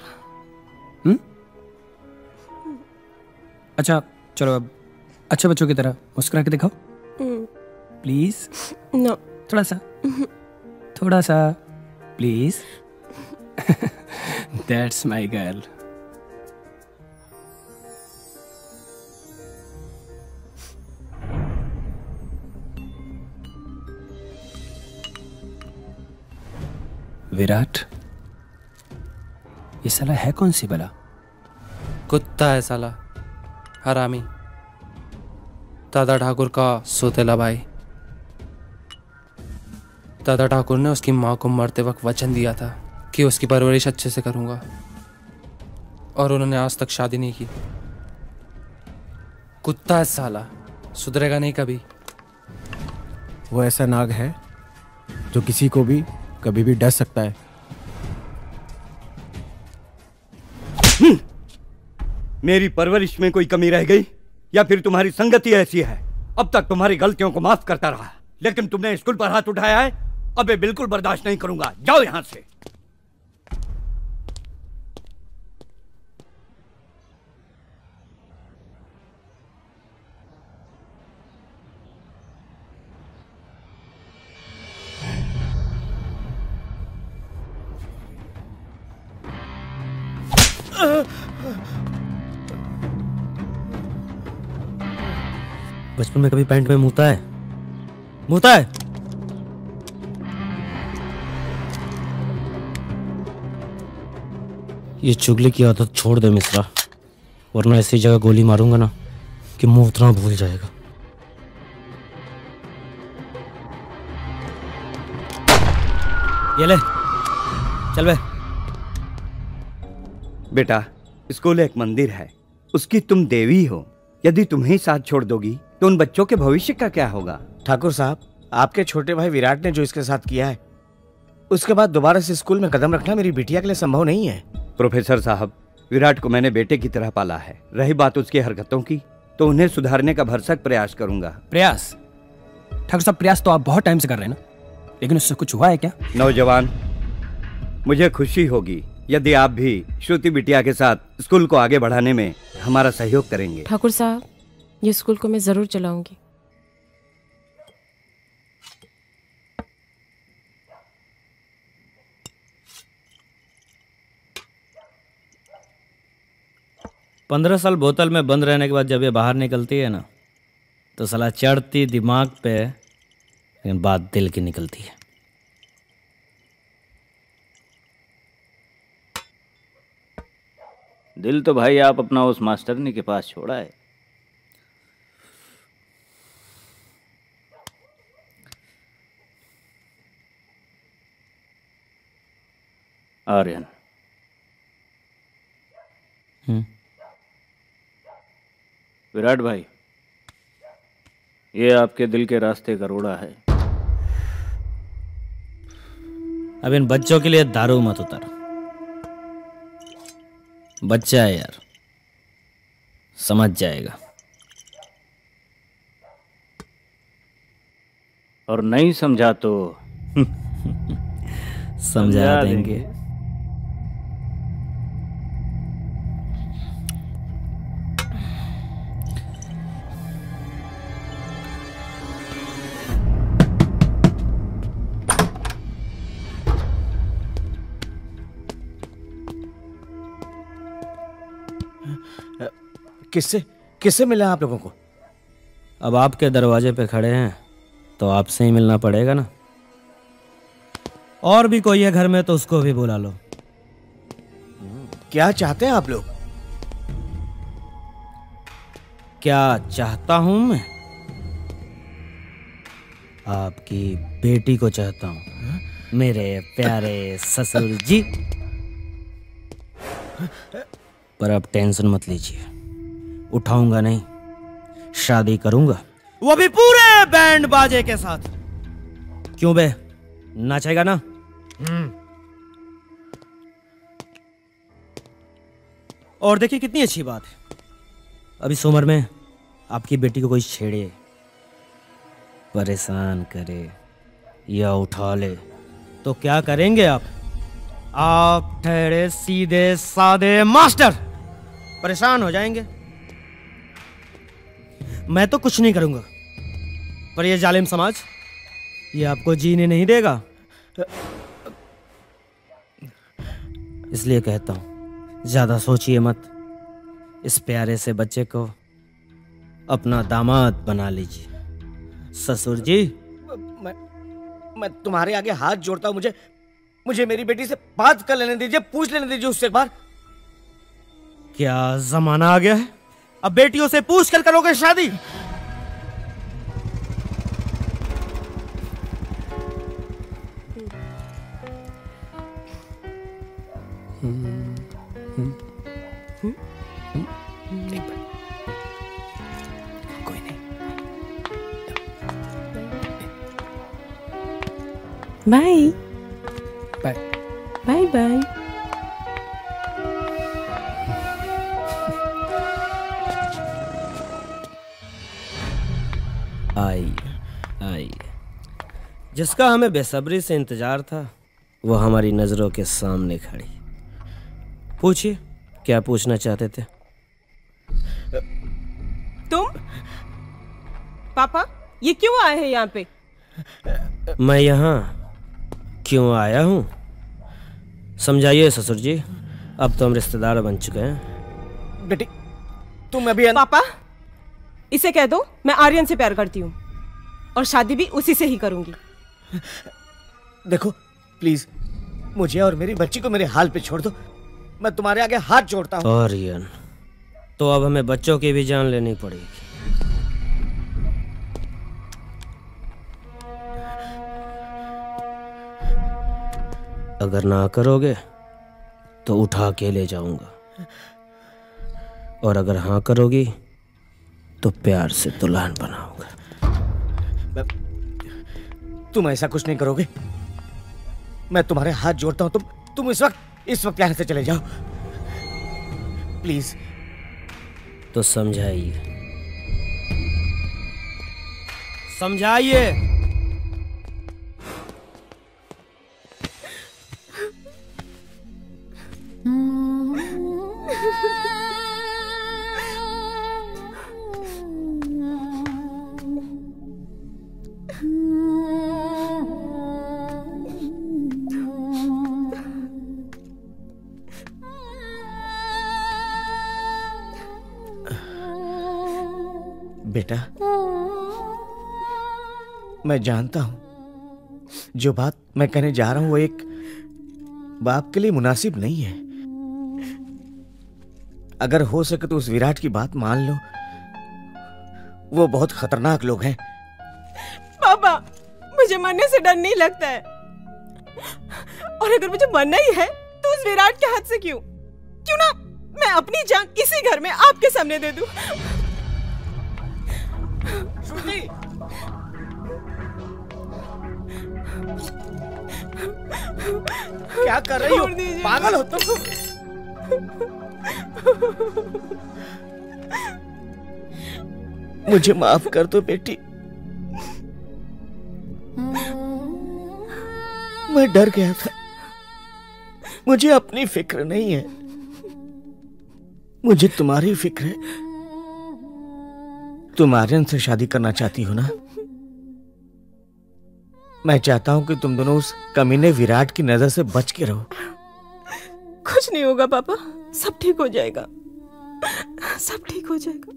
अच्छा चलो, अब अच्छे बच्चों की तरह मुस्कुरा के दिखाओ प्लीज। नो, थोड़ा सा please. That's my girl. Virat, ये साला है कौन सी बला? कुत्ता है साला, हरामी, दादा ठाकुर का सोतेला भाई। दादा ठाकुर ने उसकी माँ को मरते वक्त वचन दिया था कि उसकी परवरिश अच्छे से करूंगा, और उन्होंने आज तक शादी नहीं की। कुत्ता है साला, सुधरेगा नहीं कभी। वो ऐसा नाग है जो किसी को भी कभी भी डस सकता है। मेरी परवरिश में कोई कमी रह गई या फिर तुम्हारी संगति ऐसी है? अब तक तुम्हारी गलतियों को माफ करता रहा, लेकिन तुमने स्कूल पर हाथ उठाया है, अब ये बिल्कुल बर्दाश्त नहीं करूंगा। जाओ यहां से। बचपन में कभी पैंट में मुता है? मुता है? ये चुगली की आदत छोड़ दे मिश्रा, वरना ऐसी जगह गोली मारूंगा ना कि मुंह उतना भूल जाएगा। ये ले, चल बे। बेटा, स्कूल एक मंदिर है, उसकी तुम देवी हो। यदि तुम्हें साथ छोड़ दोगी तो उन बच्चों के भविष्य का क्या होगा? ठाकुर साहब, आपके छोटे भाई विराट ने जो इसके साथ किया है, उसके बाद दोबारा से स्कूल में कदम रखना मेरी बिटिया के लिए संभव नहीं है। प्रोफेसर साहब, विराट को मैंने बेटे की तरह पाला है। रही बात उसकी हरकतों की, तो उन्हें सुधारने का भरसक प्रयास करूंगा। प्रयास? ठाकुर साहब, प्रयास तो आप बहुत टाइम से कर रहे हैं ना, लेकिन उससे कुछ हुआ है क्या? नौजवान, मुझे खुशी होगी यदि आप भी श्रुति बिटिया के साथ स्कूल को आगे बढ़ाने में हमारा सहयोग करेंगे। ठाकुर साहब, ये स्कूल को मैं जरूर चलाऊंगी। पंद्रह साल बोतल में बंद रहने के बाद जब ये बाहर निकलती है ना, तो साला चढ़ती दिमाग पे, लेकिन बात दिल की निकलती है। दिल तो भाई आप अपना उस मास्टरनी के पास छोड़ा है। आर्यन, विराट भाई, ये आपके दिल के रास्ते का रोड़ा है। अब इन बच्चों के लिए दारू मत उतर। बच्चा है यार, समझ जाएगा। और नहीं समझा तो समझा देंगे। किससे मिला आप लोगों को? अब आपके दरवाजे पे खड़े हैं तो आपसे ही मिलना पड़ेगा ना। और भी कोई है घर में तो उसको भी बुला लो। क्या चाहते हैं आप लोग? क्या चाहता हूं मैं? आपकी बेटी को चाहता हूं, मेरे प्यारे ससुर जी। पर अब टेंशन मत लीजिए, उठाऊंगा नहीं, शादी करूंगा, वो भी पूरे बैंड बाजे के साथ। क्यों बे, नाचेगा ना? और देखिए कितनी अच्छी बात है, अभी इस उम्र में आपकी बेटी को कोई छेड़े, परेशान करे या उठा ले तो क्या करेंगे आप? आप ठहरे सीधे सादे मास्टर परेशान हो जाएंगे। मैं तो कुछ नहीं करूंगा, पर ये जालिम समाज ये आपको जीने नहीं देगा। इसलिए कहता हूं, ज्यादा सोचिए मत, इस प्यारे से बच्चे को अपना दामाद बना लीजिए। ससुर जी, मैं तुम्हारे आगे हाथ जोड़ता हूं, मुझे मेरी बेटी से बात कर लेने दीजिए, पूछ लेने दीजिए उससे एक बार। क्या जमाना आ गया है, अब बेटियों से पूछ कर करोगे शादी? कोई नहीं। Bye bye bye bye. I I, जिसका हमें बेसब्री से इंतजार था वो हमारी नजरों के सामने खड़ी। पूछिए क्या पूछना चाहते थे? तुम पापा ये क्यों आए हैं यहाँ पे? मैं यहाँ क्यों आया हूँ समझाइए ससुर जी, अब तो हम रिश्तेदार बन चुके हैं। बेटी तुम अभी पापा इसे कह दो मैं आर्यन से प्यार करती हूँ और शादी भी उसी से ही करूंगी। देखो प्लीज मुझे और मेरी बच्ची को मेरे हाल पे छोड़ दो, मैं तुम्हारे आगे हाथ जोड़ता हूँ। आर्यन, तो अब हमें बच्चों की भी जान लेनी पड़ेगी। अगर ना करोगे तो उठा के ले जाऊंगा, और अगर हाँ करोगी तो प्यार से दुल्हन बनाऊंगा। तुम ऐसा कुछ नहीं करोगे, मैं तुम्हारे हाथ जोड़ता हूं। तुम इस वक्त यहाँ से चले जाओ प्लीज। तो समझाइए समझाइए। बेटा मैं जानता हूं जो बात मैं कहने जा रहा हूं वो एक बाप के लिए मुनासिब नहीं है। अगर हो सके तो उस विराट की बात मान लो, वो बहुत खतरनाक लोग हैं। पापा मुझे मरने से डर नहीं लगता है, और अगर मुझे मरना ही है तो उस विराट के हाथ से क्यों ना मैं अपनी जान इसी घर में आपके सामने दे दूं। श्रुति क्या कर रही हो? पागल हो तुम? मुझे माफ कर दो बेटी, मैं डर गया था। मुझे अपनी फिक्र नहीं है, मुझे तुम्हारी फिक्र है। तुम आर्यन से शादी करना चाहती हो ना? मैं चाहता हूं कि तुम दोनों उस कमीने विराट की नजर से बच के रहो। कुछ नहीं होगा पापा, सब ठीक हो जाएगा, सब ठीक हो जाएगा।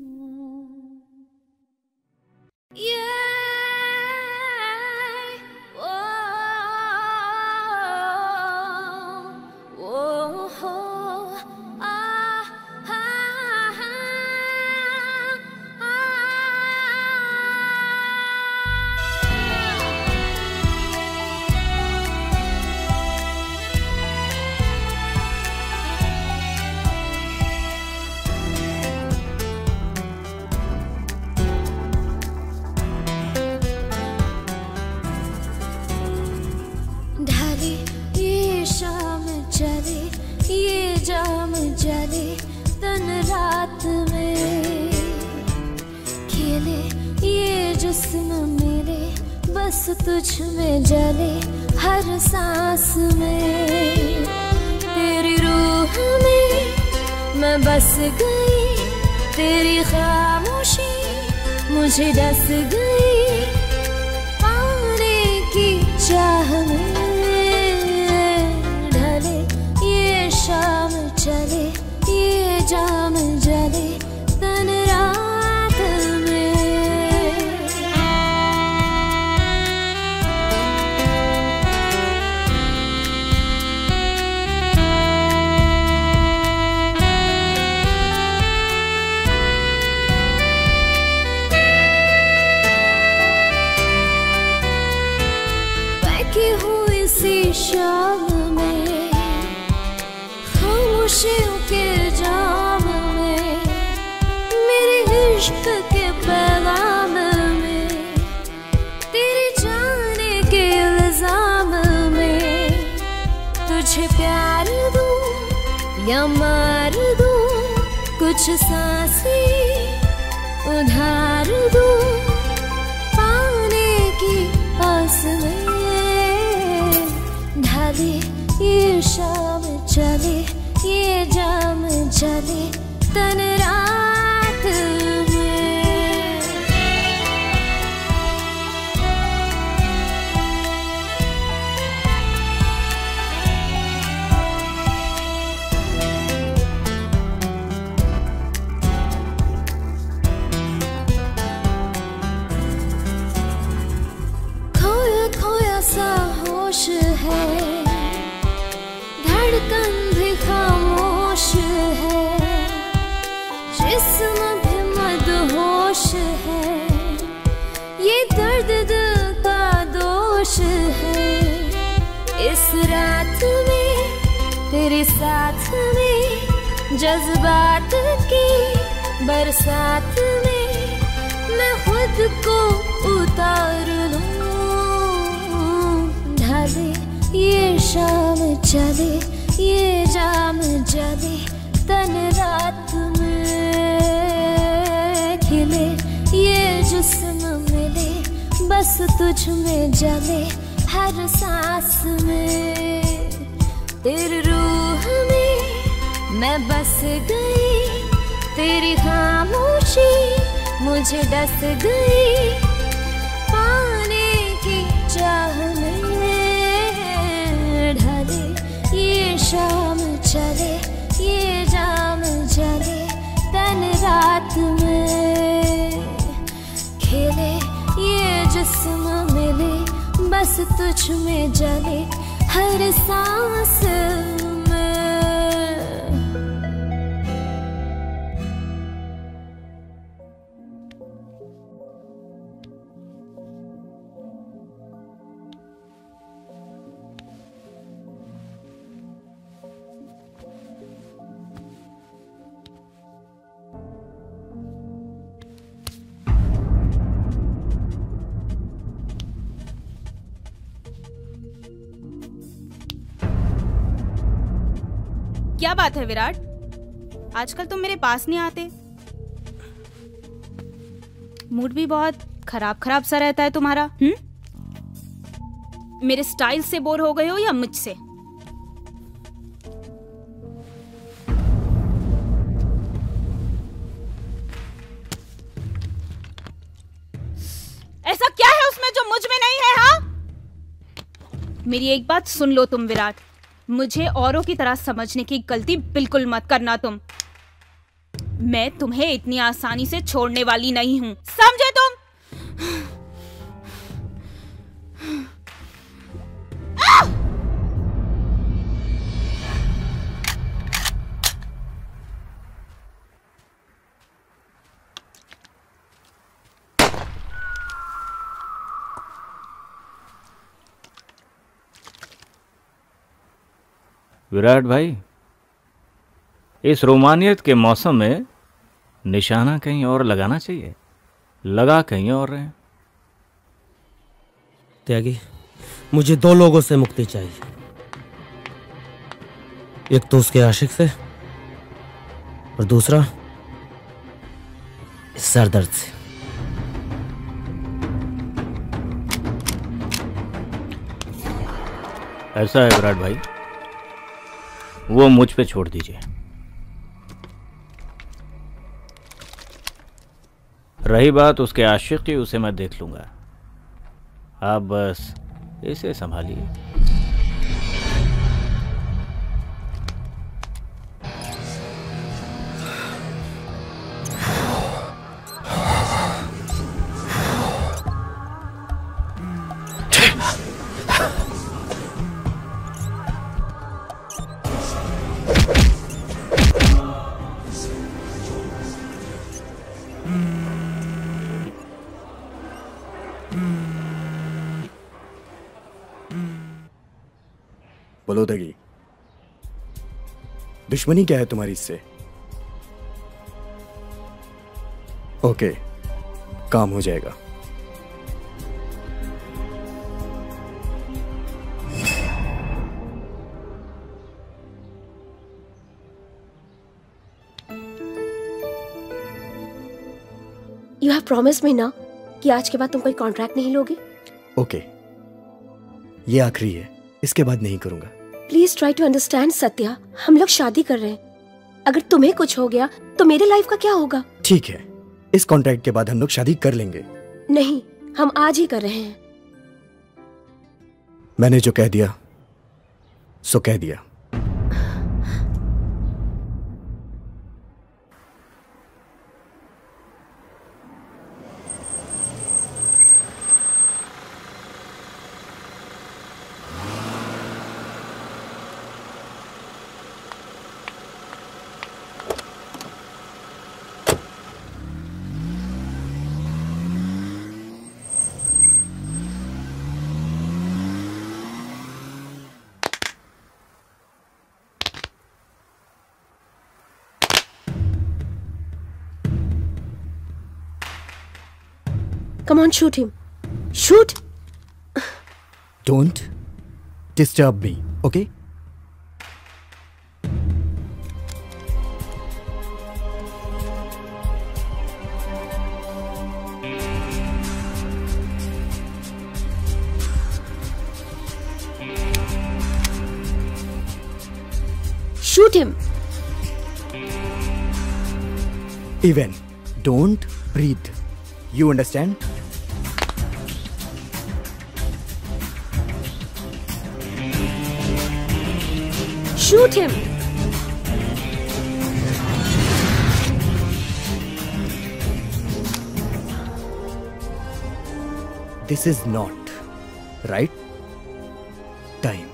तुझ में जले हर सांस में, तेरी रूह में मैं बस गई, तेरी खामोशी मुझे डस गई, पाने की चाह में। ढले ये शाम चले ये जाम जले तन रात में। हुई शाम में, खामोशियों के जाम में, मेरे इश्क के पैगाम में, तेरे जाने के इल्जाम में, तुझे प्यार दूं या मार दूं, कुछ सांसें उधार दूं, पाने की आस में। ढाले ये शाम चले, ये जाम चले, तन रात में। खोया खोया सा होश है, धड़कन भी खामोश है, जिस्म भी मदहोश है, ये दर्द दिल का दोष है। इस रात में तेरे साथ में, जज्बात की बरसात में, मैं खुद को उतार लूं। ढाले ये शाम चले, ये जाम जले, तन रात में। खिले ये जिस्म मिले, बस तुझ में जले, हर सांस में। तेरी रूह में मैं बस गई, तेरी खामोशी मुझे डस गई, पाने की चाह में। ढले ये शाम चले, ये जाम जले, तन रात में। खेले ये जिस्म मिले, बस तुझ में जले, हर सांस में। क्या बात है विराट, आजकल तुम मेरे पास नहीं आते? मूड भी बहुत खराब खराब सा रहता है तुम्हारा। मेरे स्टाइल से बोर हो गए हो या मुझसे? ऐसा क्या है उसमें जो मुझ में नहीं है? हाँ, मेरी एक बात सुन लो तुम विराट, मुझे औरों की तरह समझने की गलती बिल्कुल मत करना तुम। मैं तुम्हें इतनी आसानी से छोड़ने वाली नहीं हूं, समझे तुम? विराट भाई, इस रोमानियत के मौसम में निशाना कहीं और लगाना चाहिए, लगा कहीं और रहे। त्यागी, मुझे दो लोगों से मुक्ति चाहिए, एक तो उसके आशिक से और दूसरा इस सरदर्द से। ऐसा है विराट भाई, वो मुझ पे छोड़ दीजिए। रही बात उसके आशिक की, उसे मैं देख लूंगा, आप बस इसे संभालिए। बोलो दगी, दुश्मनी क्या है तुम्हारी इससे? ओके, काम हो जाएगा। You have promised me ना कि आज के बाद तुम कोई कॉन्ट्रैक्ट नहीं लोगे? ओके, ये आखिरी है, इसके बाद नहीं करूंगा। Please try to understand Satya, हम लोग शादी कर रहे हैं। अगर तुम्हें कुछ हो गया तो मेरे लाइफ का क्या होगा? ठीक है, इस कॉन्ट्रैक्ट के बाद हम लोग शादी कर लेंगे। नहीं, हम आज ही कर रहे हैं। मैंने जो कह दिया सो कह दिया। Come on, shoot him. Shoot. Don't disturb me, okay? Shoot him. Even don't breathe. You understand? Shoot him. This is not right time.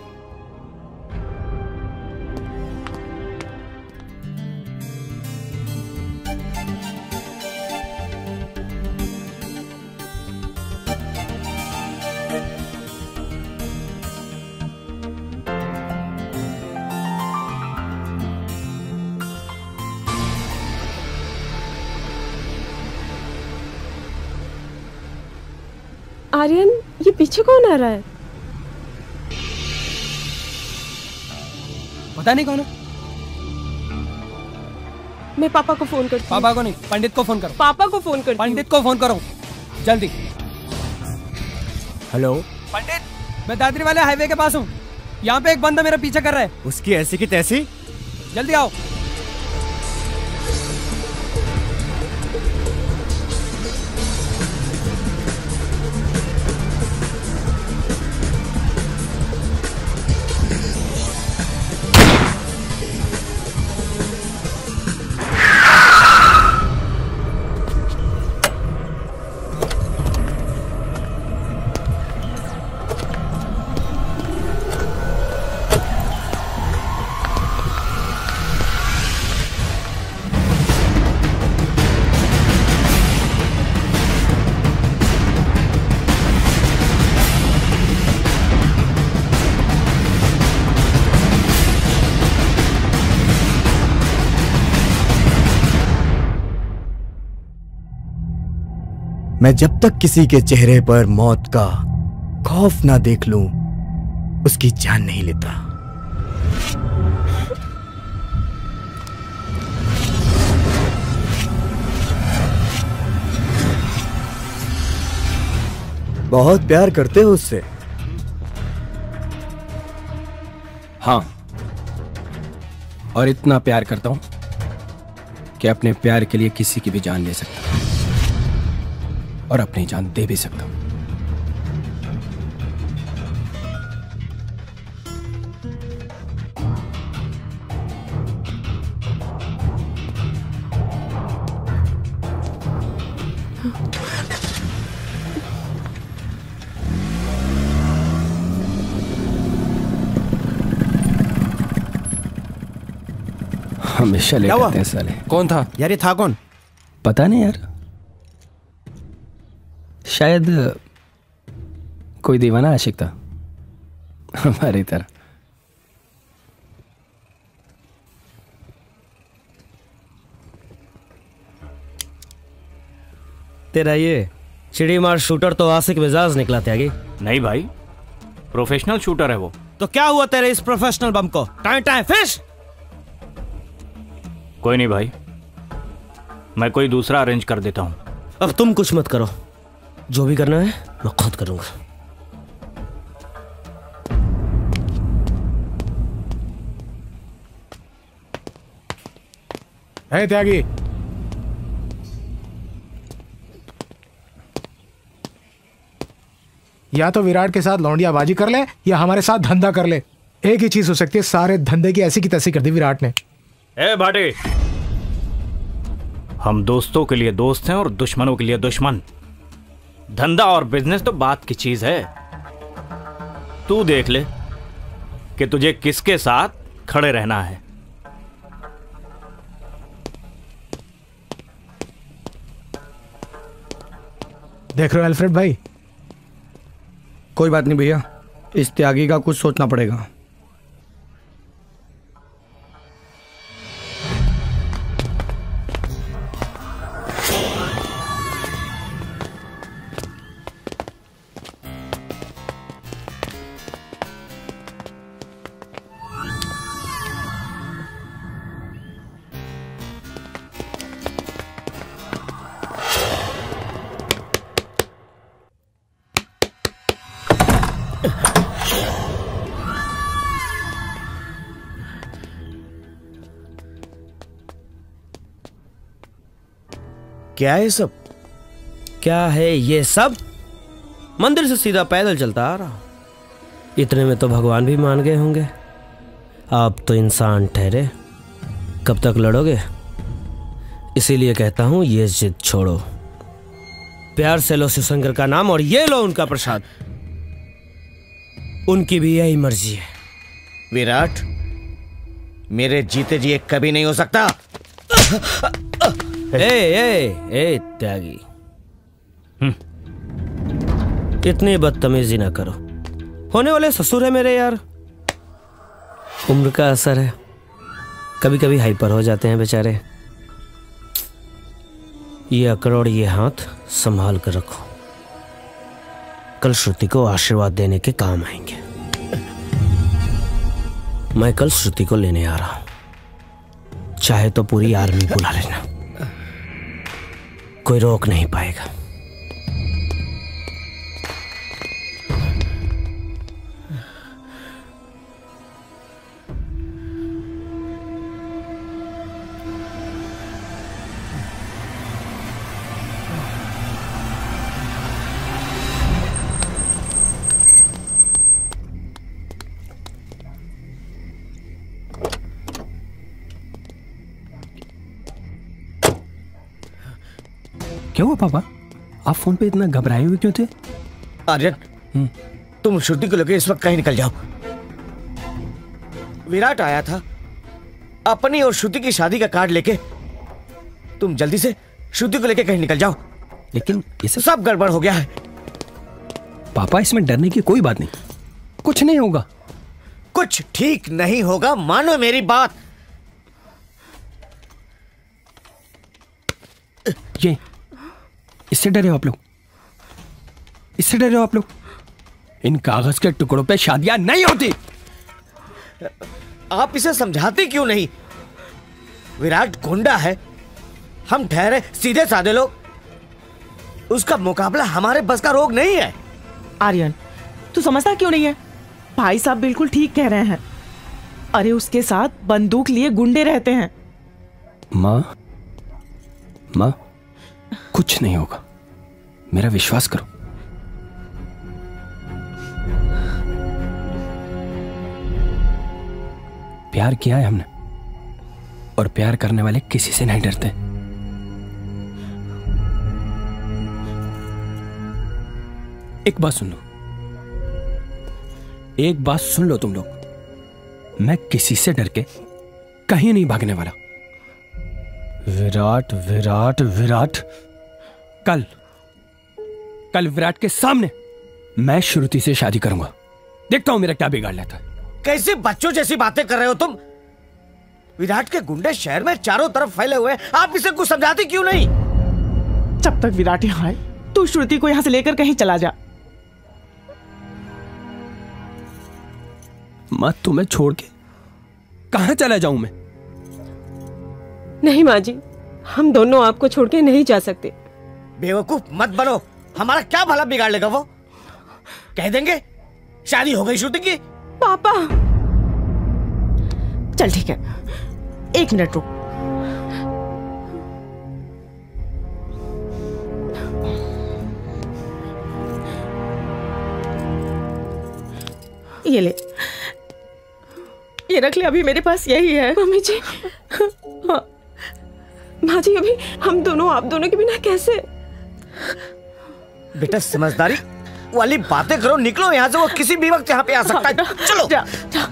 Aryan, ये पीछे कौन आ रहा है? पता नहीं कौन है। मैं पापा को फोन करती हूँ। पापा को नहीं, पंडित को फोन करो। पापा को फोन करती हूँ। पंडित को फोन करो जल्दी। हेलो पंडित, मैं दादरी वाले हाईवे के पास हूँ। यहाँ पे एक बंदा मेरा पीछे कर रहा है। उसकी ऐसी की तैसी। जल्दी आओ। मैं जब तक किसी के चेहरे पर मौत का खौफ ना देख लूं, उसकी जान नहीं लेता। बहुत प्यार करते हो उससे? हाँ, और इतना प्यार करता हूं कि अपने प्यार के लिए किसी की भी जान ले सकता हूं और अपनी जान दे भी सकता हूं। हमेशा ले करते हैं साले। कौन था यार? ये था कौन? पता नहीं यार, शायद कोई दीवाना आशिक था हमारी तरह। तेरा ये चिड़ी मार शूटर तो आशिक मिजाज निकला त्यागी। नहीं भाई, प्रोफेशनल शूटर है वो। तो क्या हुआ तेरे इस प्रोफेशनल बम को? Time time fish. कोई नहीं भाई, मैं कोई दूसरा अरेंज कर देता हूँ। अब तुम कुछ मत करो, जो भी करना है मैं खुद करूंगा। है त्यागी, या तो विराट के साथ लौंडियाबाजी कर ले या हमारे साथ धंधा कर ले। एक ही चीज हो सकती है, सारे धंधे की ऐसी की तैसी कर दी विराट ने। ए भाटी, हम दोस्तों के लिए दोस्त हैं और दुश्मनों के लिए दुश्मन। धंधा और बिजनेस तो बात की चीज है। तू देख ले कि तुझे किसके साथ खड़े रहना है। देख रहे हो अल्फ्रेड भाई? कोई बात नहीं भैया, इस त्यागी का कुछ सोचना पड़ेगा। क्या है सब? क्या है ये सब? मंदिर से सीधा पैदल चलता आ रहा। इतने में तो भगवान भी मान गए होंगे। आप तो इंसान ठहरे, कब तक लड़ोगे? इसीलिए कहता हूं ये जिद छोड़ो। प्यार से लो शिवशंकर का नाम और ये लो उनका प्रसाद। उनकी भी यही मर्जी है। विराट, मेरे जीते जी कभी नहीं हो सकता। ए त्यागी, इतनी बदतमीजी ना करो। होने वाले ससुर है मेरे यार। उम्र का असर है, कभी कभी हाइपर हो जाते हैं बेचारे। ये अकड़ और ये हाथ संभाल कर रखो, कल श्रुति को आशीर्वाद देने के काम आएंगे। मैं कल श्रुति को लेने आ रहा हूं, चाहे तो पूरी आर्मी बुला लेना, कोई रोक नहीं पाएगा। क्या हुआ पापा? आप फोन पे इतना घबराए हुए क्यों थे? आर्यन, तुम श्रुति को लेकर इस वक्त कहीं निकल जाओ। विराट आया था अपनी और श्रुति की शादी का कार्ड लेके। तुम जल्दी से श्रुति को लेकर कहीं निकल जाओ। लेकिन इसे सब गड़बड़ हो गया है। पापा, इसमें डरने की कोई बात नहीं, कुछ नहीं होगा। कुछ ठीक नहीं होगा, मानो मेरी बात। ये इससे डरे हो आप लोग? इससे डरे हो आप लोग? इन कागज के टुकड़ों पे शादियां नहीं होती। आप इसे समझाते क्यों नहीं? विराट गुंडा है, हम ठहरे सीधे साधे लोग। उसका मुकाबला हमारे बस का रोग नहीं है। आर्यन, तू समझता क्यों नहीं है? भाई साहब बिल्कुल ठीक कह रहे हैं। अरे उसके साथ बंदूक लिए गुंडे रहते हैं। माँ, कुछ नहीं होगा, मेरा विश्वास करो। प्यार किया है हमने, और प्यार करने वाले किसी से नहीं डरते। एक बात सुन लो, एक बात सुन लो तुम लोग, मैं किसी से डर के कहीं नहीं भागने वाला। विराट विराट विराट, कल विराट के सामने मैं श्रुति से शादी करूंगा। देखता हूं मेरा क्या बिगाड़ लेता है। कैसे बच्चों जैसी बातें कर रहे हो तुम? विराट के गुंडे शहर में चारों तरफ फैले हुए हैं, आप इसे कुछ समझाते क्यों नहीं? जब तक विराट यहाँ आए तू श्रुति को यहाँ से लेकर कहीं चला जा। माँ तुम्हें छोड़ के कहाँ चला जाऊं मैं? नहीं माँ जी, हम दोनों आपको छोड़ के नहीं जा सकते। बेवकूफ मत बनो, हमारा क्या भला बिगाड़ लेगा वो? कह देंगे शादी हो गई श्रुति की। पापा चल ठीक है, 1 मिनट रुक। ये ले, ये रख ले, अभी मेरे पास यही है। मम्मी जी, हाँ माँ जी, अभी हम दोनों आप दोनों के बिना कैसे? बेटा समझदारी वाली बातें करो, निकलो यहाँ से, वो किसी भी वक्त यहाँ पे आ सकता है। चलो जा, जा।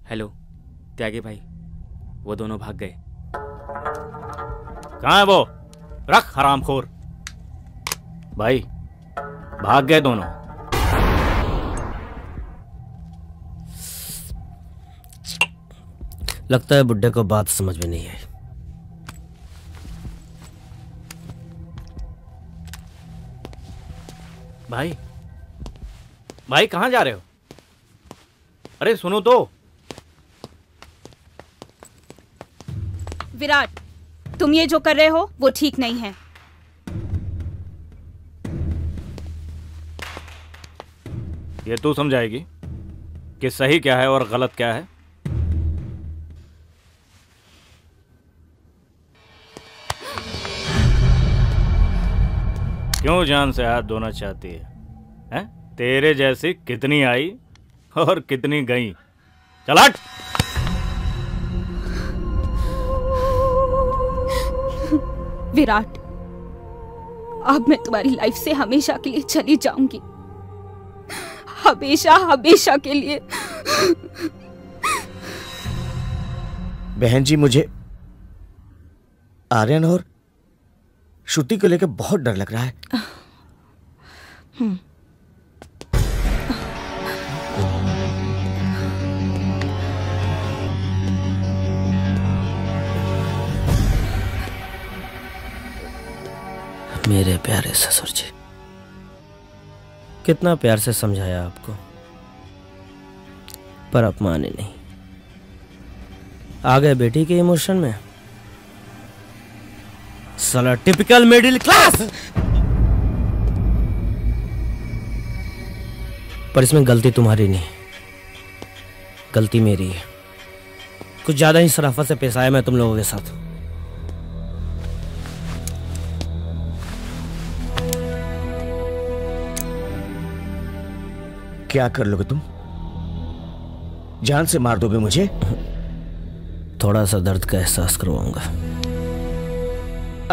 हेलो त्यागी भाई, वो दोनों भाग गए। कहाँ है वो? रख हरामखोर। भाई भाग गए दोनों। लगता है बुड्ढे को बात समझ में नहीं आई। भाई कहाँ जा रहे हो? अरे सुनो तो। विराट, तुम ये जो कर रहे हो वो ठीक नहीं है। ये तू समझाएगी कि सही क्या है और गलत क्या है? क्यों जान से हाथ धोना चाहती है? हैं? तेरे जैसी कितनी आई और कितनी गई। चल हट। विराट, अब मैं तुम्हारी लाइफ से हमेशा के लिए चली जाऊंगी, हमेशा हमेशा के लिए। बहन जी, मुझे आर्यन और श्रुति को लेकर बहुत डर लग रहा है। मेरे प्यारे ससुर जी, कितना प्यार से समझाया आपको, पर आप माने नहीं। आ गए बेटी के इमोशन में। साला टिपिकल मिडिल क्लास। पर इसमें गलती तुम्हारी नहीं, गलती मेरी है। कुछ ज्यादा ही शराफत से पेश आया मैं तुम लोगों के साथ। क्या कर लोगे तुम? जान से मार दोगे मुझे? थोड़ा सा दर्द का एहसास करवाऊंगा।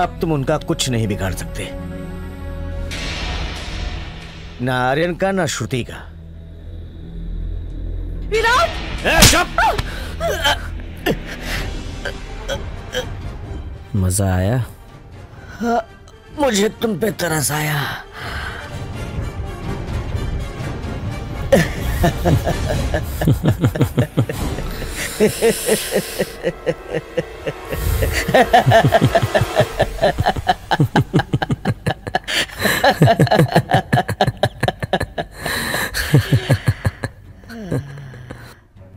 अब तुम उनका कुछ नहीं बिगाड़ सकते, ना आर्यन का ना श्रुति का। मजा आया? हाँ, मुझे तुम पे तरस आया।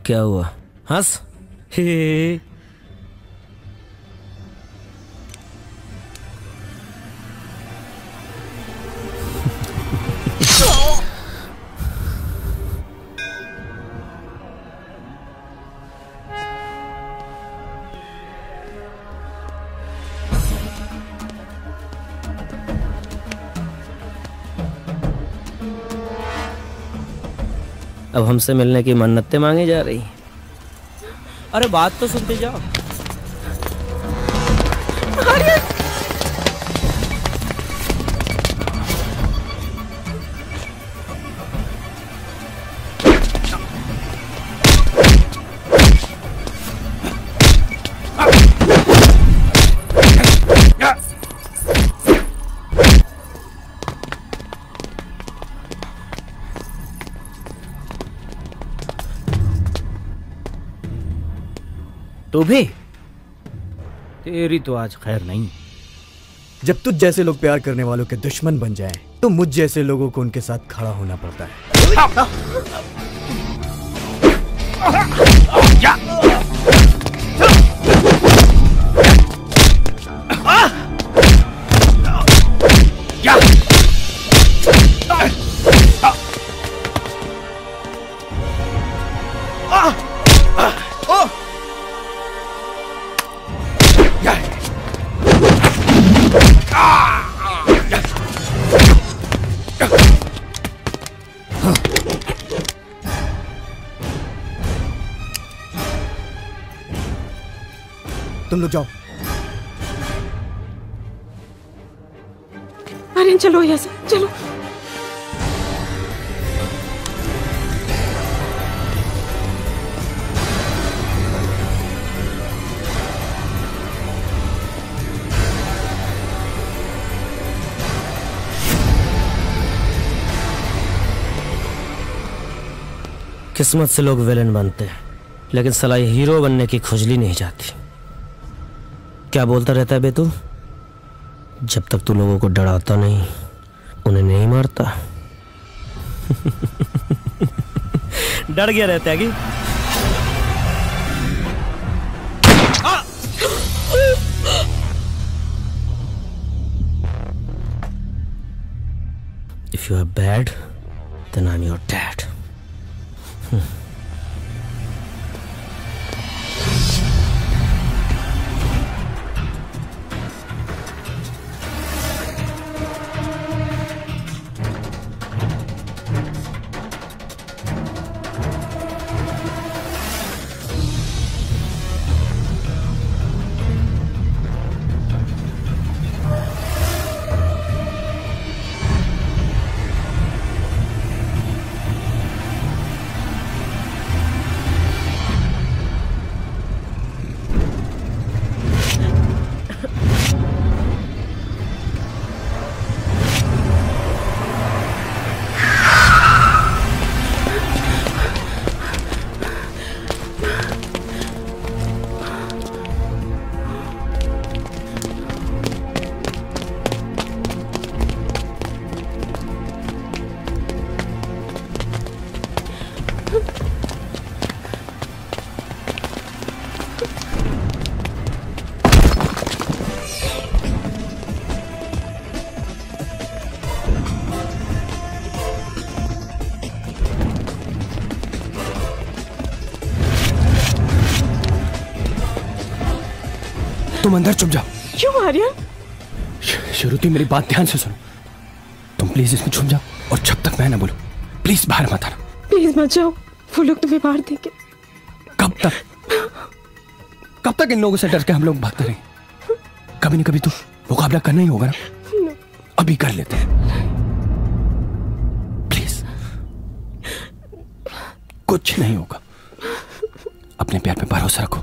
क्या हुआ? हंस। हे अब हमसे मिलने की मन्नतें मांगी जा रही। अरे बात तो सुनते जाओ। तू भी? तेरी तो आज खैर नहीं। जब तुझ जैसे लोग प्यार करने वालों के दुश्मन बन जाएं, तो मुझ जैसे लोगों को उनके साथ खड़ा होना पड़ता है। तुम लोग जाओ। आर्यन चलो यहाँ से, चलो। किस्मत से लोग विलेन बनते हैं, लेकिन साला ये हीरो बनने की खुजली नहीं जाती। क्या बोलता रहता है बे तू? जब तक तू लोगों को डराता नहीं, उन्हें नहीं मारता। डर गया रहता है कि? If you are bad, then I'm your dad. तुम अंदर चुप जाओ। क्यों आर्यन? श्रुति मेरी बात ध्यान से सुनो। तुम प्लीज इसमें छुप जाओ और जब तक मैं ना बोलूं प्लीज बाहर मत आना। प्लीज मत जाओ, वो लोग तुम्हें मार देंगे। कब तक इन लोगों से डर के हम लोग भागते रहेंगे? कभी न कभी तो मुकाबला करना ही होगा ना। अभी कर लेते हैं, प्लीज। कुछ नहीं होगा, अपने प्यार पे भरोसा रखो।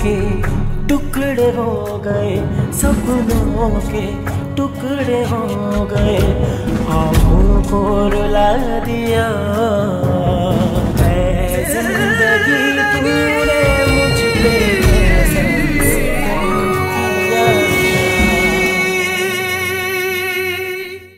के टुकड़े हो गए, सपनों के टुकड़े हो गए, आँखों को रुला दिया।